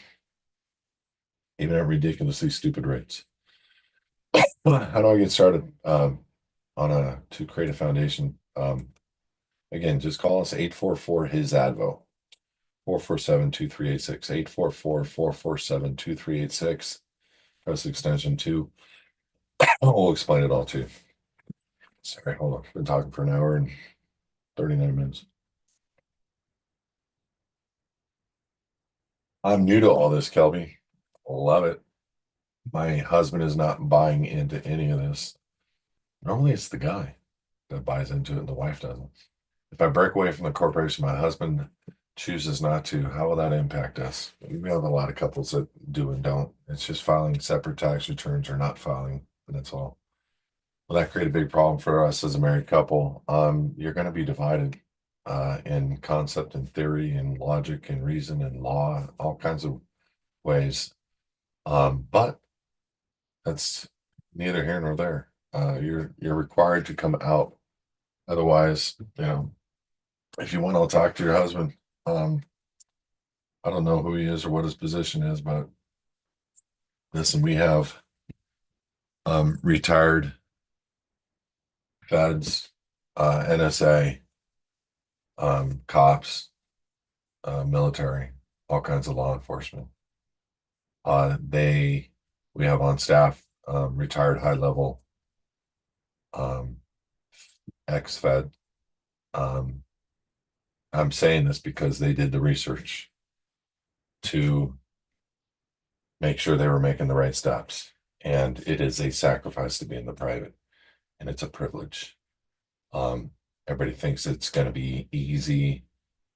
even at ridiculously stupid rates. How do I get started to create a foundation? Again, just call us 844 HISadvo, 447-2386, 844-447-2386. Press extension 2. We'll explain it all to you. Sorry, hold on. Been talking for an hour and 39 minutes. I'm new to all this, Kelby. Love it. My husband is not buying into any of this. Normally it's the guy that buys into it and the wife doesn't. If I break away from the corporation, my husband chooses not to, how will that impact us? We have a lot of couples that do and don't. It's just filing separate tax returns or not filing, and that's all. Well, that create a big problem for us as a married couple. You're going to be divided in concept and theory and logic and reason and law, all kinds of ways. But that's neither here nor there. You're required to come out. Otherwise, if you want to talk to your husband, I don't know who he is or what his position is, but Listen, we have retired feds, NSA, cops, military, all kinds of law enforcement. They we have on staff retired high level um, ex-Fed. Um, I'm saying this because they did the research to make sure they were making the right steps. And it is a sacrifice to be in the private, and it's a privilege. Um, Everybody thinks it's going to be easy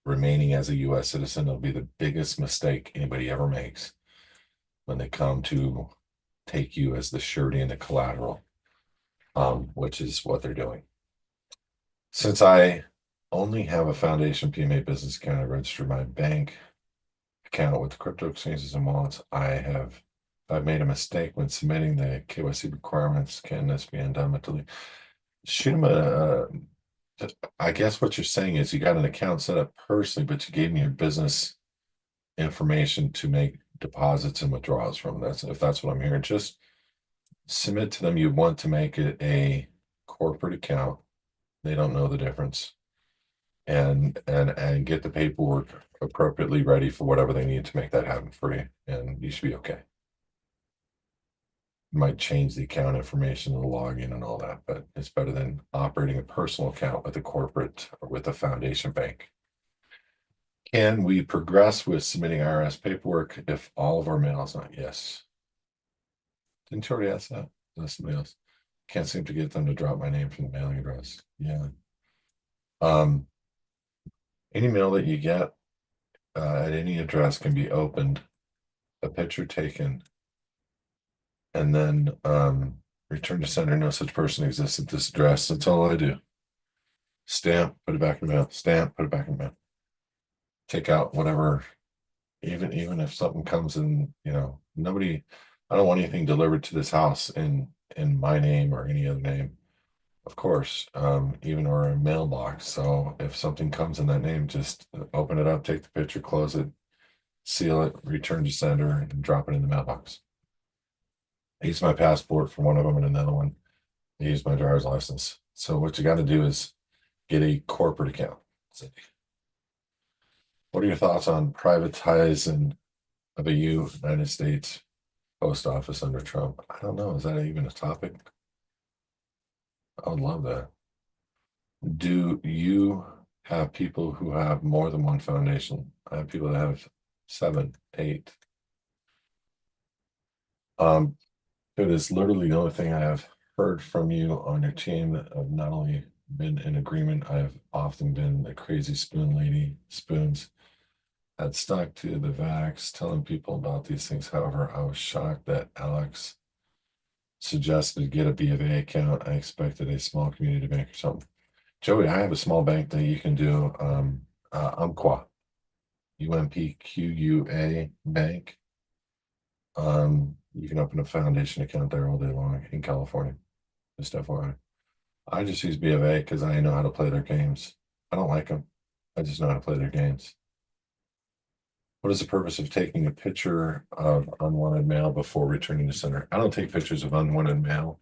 remaining as a US citizen. It'll be the biggest mistake anybody ever makes when they come to take you as the surety and the collateral, which is what they're doing. Since I only have a foundation PMA business account, I registered my bank account with the crypto exchanges and wallets. I've made a mistake when submitting the KYC requirements. Can this be undone mentally? Shoot them I guess what you're saying is you got an account set up personally, but you gave me your business information to make deposits and withdrawals from. That's if that's what I'm hearing. Just submit to them you want to make it a corporate account. They don't know the difference. And get the paperwork appropriately ready for whatever they need to make that happen for you. And you should be okay. You might change the account information and the login and all that, but it's better than operating a personal account with a corporate or with a foundation bank. Can we progress with submitting IRS paperwork if all of our mail is not? Yes. Didn't you already ask that? That's somebody else. Can't seem to get them to drop my name from the mailing address. Yeah. Um, any mail that you get at any address can be opened, a picture taken, and then return to sender. No such person exists at this address. That's all I do. Stamp, put it back in the mail. Stamp, put it back in the mail. Take out whatever, even if something comes in, nobody. I don't want anything delivered to this house in my name or any other name. Of course, even or a mailbox. So if something comes in that name, just open it up, take the picture, close it, seal it, return to sender, and drop it in the mailbox. I use my passport for one of them and another one. I use my driver's license. So what you got to do is get a corporate account. What are your thoughts on privatizing of a United States post office under Trump? I don't know. Is that even a topic? I would love that. Do you have people who have more than one foundation? I have people that have 7, 8. It is literally the only thing I have heard from you on your team. I've not only been in agreement, I have often been the crazy spoon lady, spoons. Had stuck to the vax, telling people about these things. However, I was shocked that Alex suggested get a B of A account. I expected a small community bank or something. Joey, I have a small bank that you can do. Umpqua, UMPQUA bank. You can open a foundation account there all day long in California. Just FYI. I just use B of A because I know how to play their games. I don't like them. I just know how to play their games. What is the purpose of taking a picture of unwanted mail before returning to sender? I don't take pictures of unwanted mail.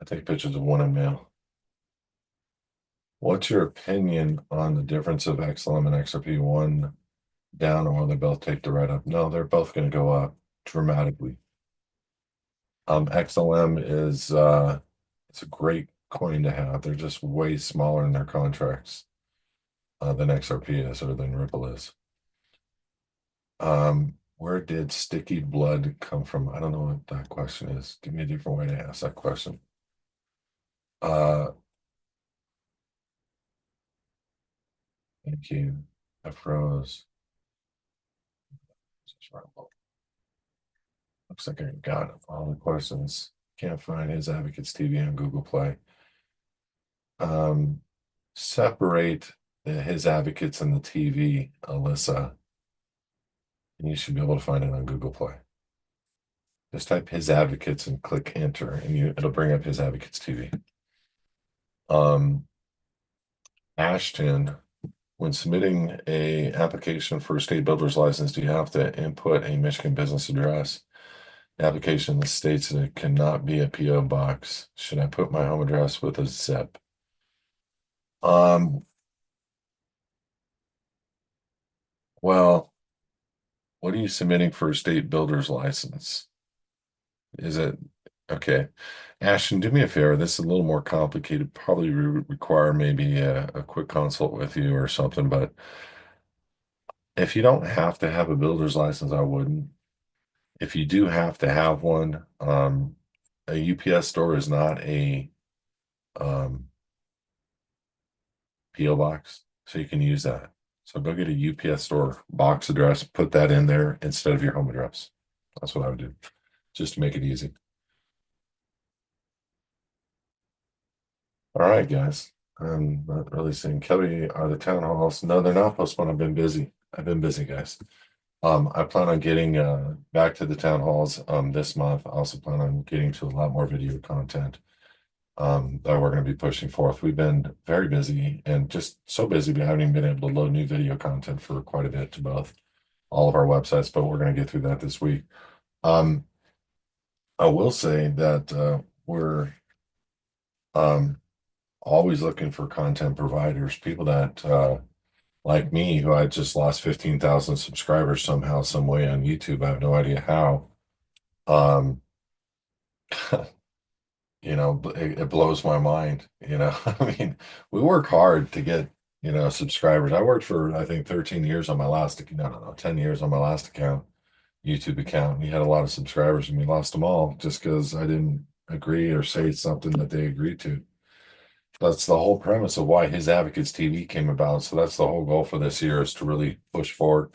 I take pictures of wanted mail. What's your opinion on the difference of XLM and XRP? One down, or will they both take the right up? No, they're both going to go up dramatically. XLM is it's a great coin to have. They're just way smaller in their contracts than XRP is or than Ripple is. Where did sticky blood come from? I don't know what that question is. Give me a different way to ask that question. Thank you. I froze. Looks like I got all the questions. Can't find his Advocates TV on Google Play. Separate his Advocates and the TV, Alyssa, and you should be able to find it on Google Play. Just type his Advocates and click enter, and it'll bring up his Advocates TV. Ashton when submitting a application for a state builder's license, do you have to input a Michigan business address? The application states that it cannot be a PO box. Should I put my home address with a zip? Um, well, what are you submitting for a state builder's license? Is it okay? Ashton, do me a favor. This is a little more complicated. Probably require maybe a quick consult with you or something. But if you don't have to have a builder's license, I wouldn't. If you do have to have one, a UPS store is not a um, PO box, so you can use that. So go get a UPS store box address, put that in there instead of your home address. That's what I would do, just to make it easy. All right, guys. I'm not really seeing Kelly. Are the town halls? No, they're not postponed. I've been busy. I've been busy, guys. I plan on getting back to the town halls this month. I also plan on getting to a lot more video content that we're going to be pushing forth. We've been very busy and just so busy we haven't even been able to load new video content for quite a bit to both all of our websites, but we're going to get through that this week. Um, I will say that we're um, always looking for content providers, people that like me, who I just lost 15,000 subscribers somehow, some way on YouTube. I have no idea how. Um, it blows my mind. I mean, we work hard to get, subscribers. I worked for, I think, 13 years on my last, no, 10 years on my last account, YouTube account. We had a lot of subscribers and we lost them all just because I didn't agree or say something that they agreed to. That's the whole premise of why His Advocates TV came about. So that's the whole goal for this year, is to really push forward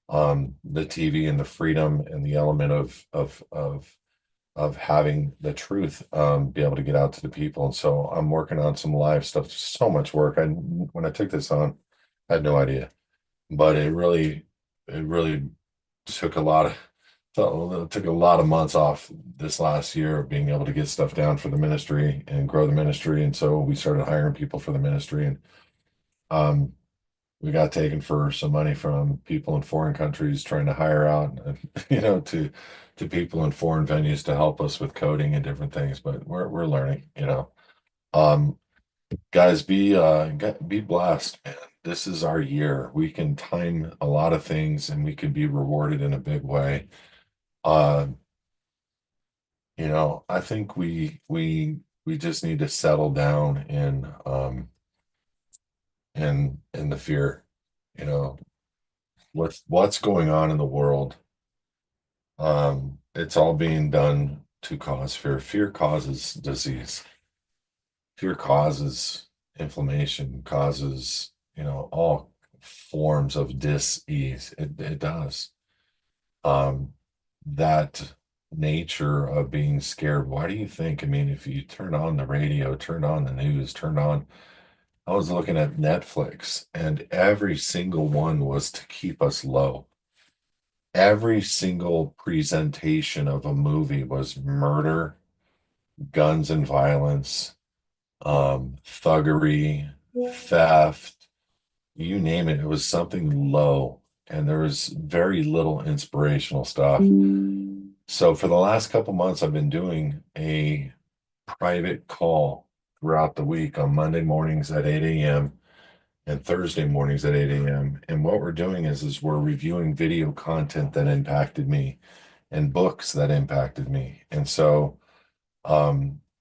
the TV and the freedom and the element of having the truth be able to get out to the people. And so I'm working on some live stuff. Just so much work. When I took this on, I had no idea, but it really took a lot of it took a lot of months off this last year of being able to get stuff down for the ministry and grow the ministry. And so we started hiring people for the ministry, and um, we got taken for some money from people in foreign countries trying to hire out, to people in foreign venues to help us with coding and different things. But we're learning. Um, guys, be blessed, man. This is our year. We can time a lot of things, and we can be rewarded in a big way. Uh, I think we just need to settle down in the fear. You know, what's going on in the world. It's all being done to cause fear. Fear causes disease. Fear causes inflammation, causes, all forms of dis-ease. It does. Um, that nature of being scared. Why do you think? I mean, if you turn on the radio, turn on the news, I was looking at Netflix, and every single one was to keep us low. Every single presentation of a movie was murder, guns and violence, thuggery, theft, you name it. It was something low, and there was very little inspirational stuff. So for the last couple months, I've been doing a private call throughout the week on Monday mornings at 8 a.m. and Thursday mornings at 8 a.m. And what we're doing is we're reviewing video content that impacted me and books that impacted me. And so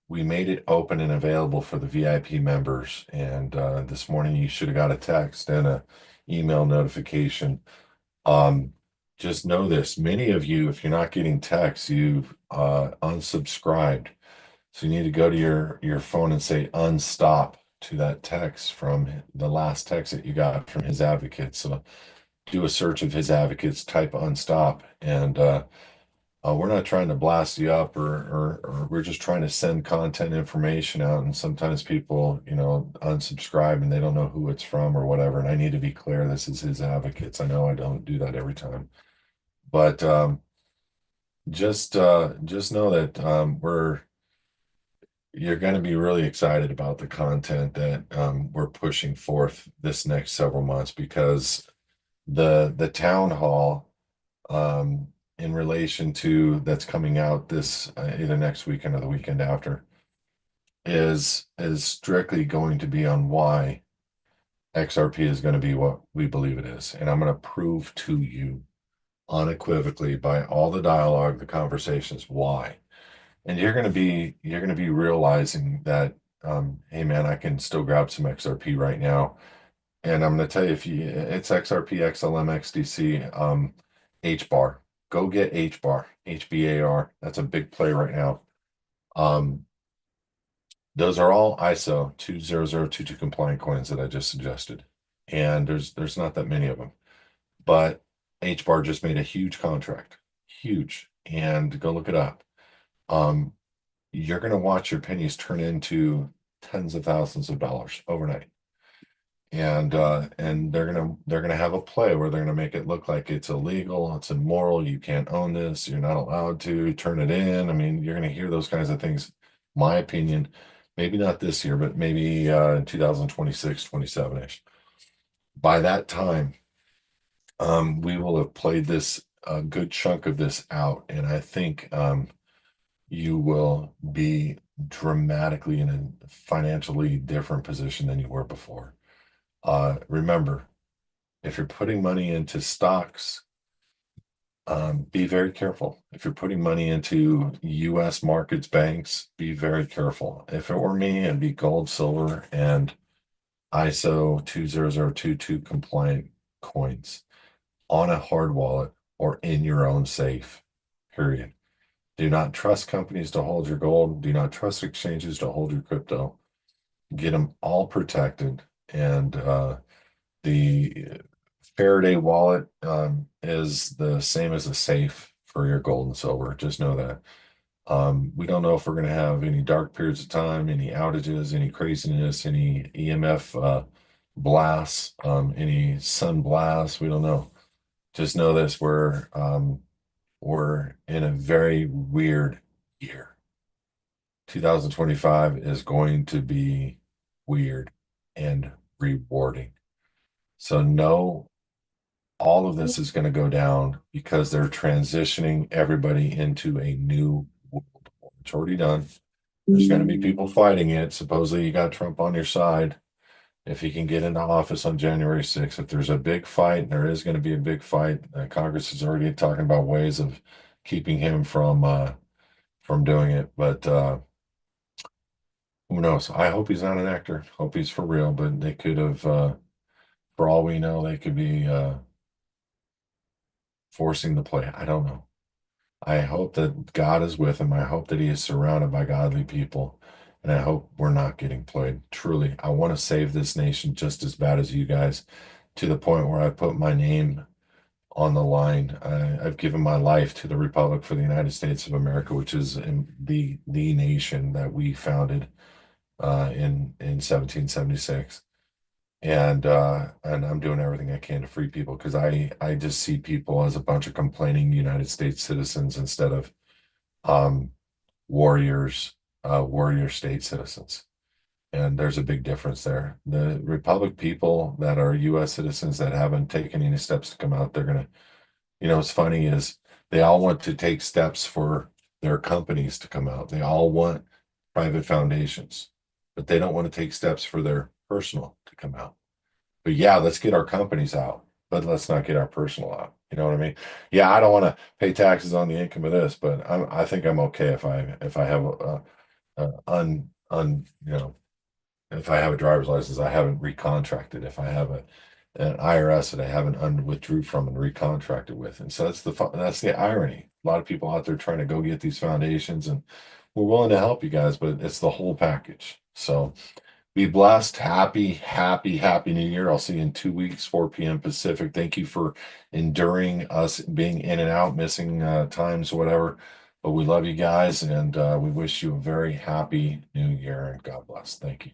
we made it open and available for the VIP members. And this morning you should have got a text and a email notification. Um, just know this, many of you, if you're not getting texts, you've unsubscribed. So you need to go to your phone and say unstop to that text from the last text that you got from His Advocates. So do a search of His Advocates, type unstop, and we're not trying to blast you up, or we're just trying to send content information out. And sometimes people, unsubscribe and they don't know who it's from or whatever. And I need to be clear, this is His Advocates. I know I don't do that every time, but just know that we're you're going to be really excited about the content that we're pushing forth this next several months because the town hall um, in relation to that's coming out this either next weekend or the weekend after is strictly going to be on why XRP is going to be what we believe it is, and I'm going to prove to you unequivocally by all the dialogue, the conversations, why. And you're going to be realizing that, hey man, I can still grab some XRP right now. And I'm going to tell you, if you it's XRP, XLM, XDC, H bar, go get H bar, HBAR. That's a big play right now. Um, those are all ISO 20022 compliant coins that I just suggested. And there's not that many of them. But H bar just made a huge contract, huge. And go look it up. Um, you're going to watch your pennies turn into tens of thousands of dollars overnight. And they're gonna have a play where they're gonna make it look like it's illegal, it's immoral, you can't own this, you're not allowed to turn it in. I mean, you're gonna hear those kinds of things. My opinion, maybe not this year, but maybe in 2026, 27-ish. By that time, we will have played this a good chunk of this out, and I think you will be dramatically in a financially different position than you were before. Remember, if you're putting money into stocks, be very careful. If you're putting money into US markets, banks, be very careful. If it were me, it'd be gold, silver, and ISO 20022 compliant coins on a hard wallet or in your own safe, period. Do not trust companies to hold your gold. Do not trust exchanges to hold your crypto. Get them all protected. And the Faraday wallet is the same as a safe for your gold and silver. Just know that. We don't know if we're going to have any dark periods of time, any outages, any craziness, any EMF blasts, any sun blasts. We don't know. Just know this: we're in a very weird year. 2025 is going to be weird and rewarding. So know all of this is going to go down because they're transitioning everybody into a new world. It's already done. There's going to be people fighting it. Supposedly, you got Trump on your side. If he can get into office on January 6th, if there's a big fight, and there is going to be a big fight, Congress is already talking about ways of keeping him from doing it. But who knows? I hope he's not an actor. Hope he's for real. But they could have, for all we know, they could be forcing the play. I don't know. I hope that God is with him. I hope that he is surrounded by godly people. And I hope we're not getting played. Truly, I want to save this nation just as bad as you guys, to the point where I put my name on the line. I've given my life to the Republic for the United States of America, which is in the nation that we founded in 1776. And I'm doing everything I can to free people because I just see people as a bunch of complaining United States citizens instead of um, warriors, warrior state citizens. And there's a big difference there. The Republic people that are U.S. citizens that haven't taken any steps to come out, they're gonna, what's funny is they all want to take steps for their companies to come out. They all want private foundations, but they don't want to take steps for their personal to come out. But yeah, let's get our companies out, but let's not get our personal out. You know what I mean? Yeah, I don't want to pay taxes on the income of this, but I think I'm okay if I have a if I have a driver's license, I haven't recontracted. If I have an IRS that I haven't withdrew from and recontracted with, and so that's the irony. A lot of people out there trying to go get these foundations, and we're willing to help you guys, but it's the whole package. So be blessed. Happy, happy, happy New Year. I'll see you in 2 weeks, 4 p.m. Pacific. Thank you for enduring us being in and out, missing times, whatever. But we love you guys, and we wish you a very happy New Year, and God bless. Thank you.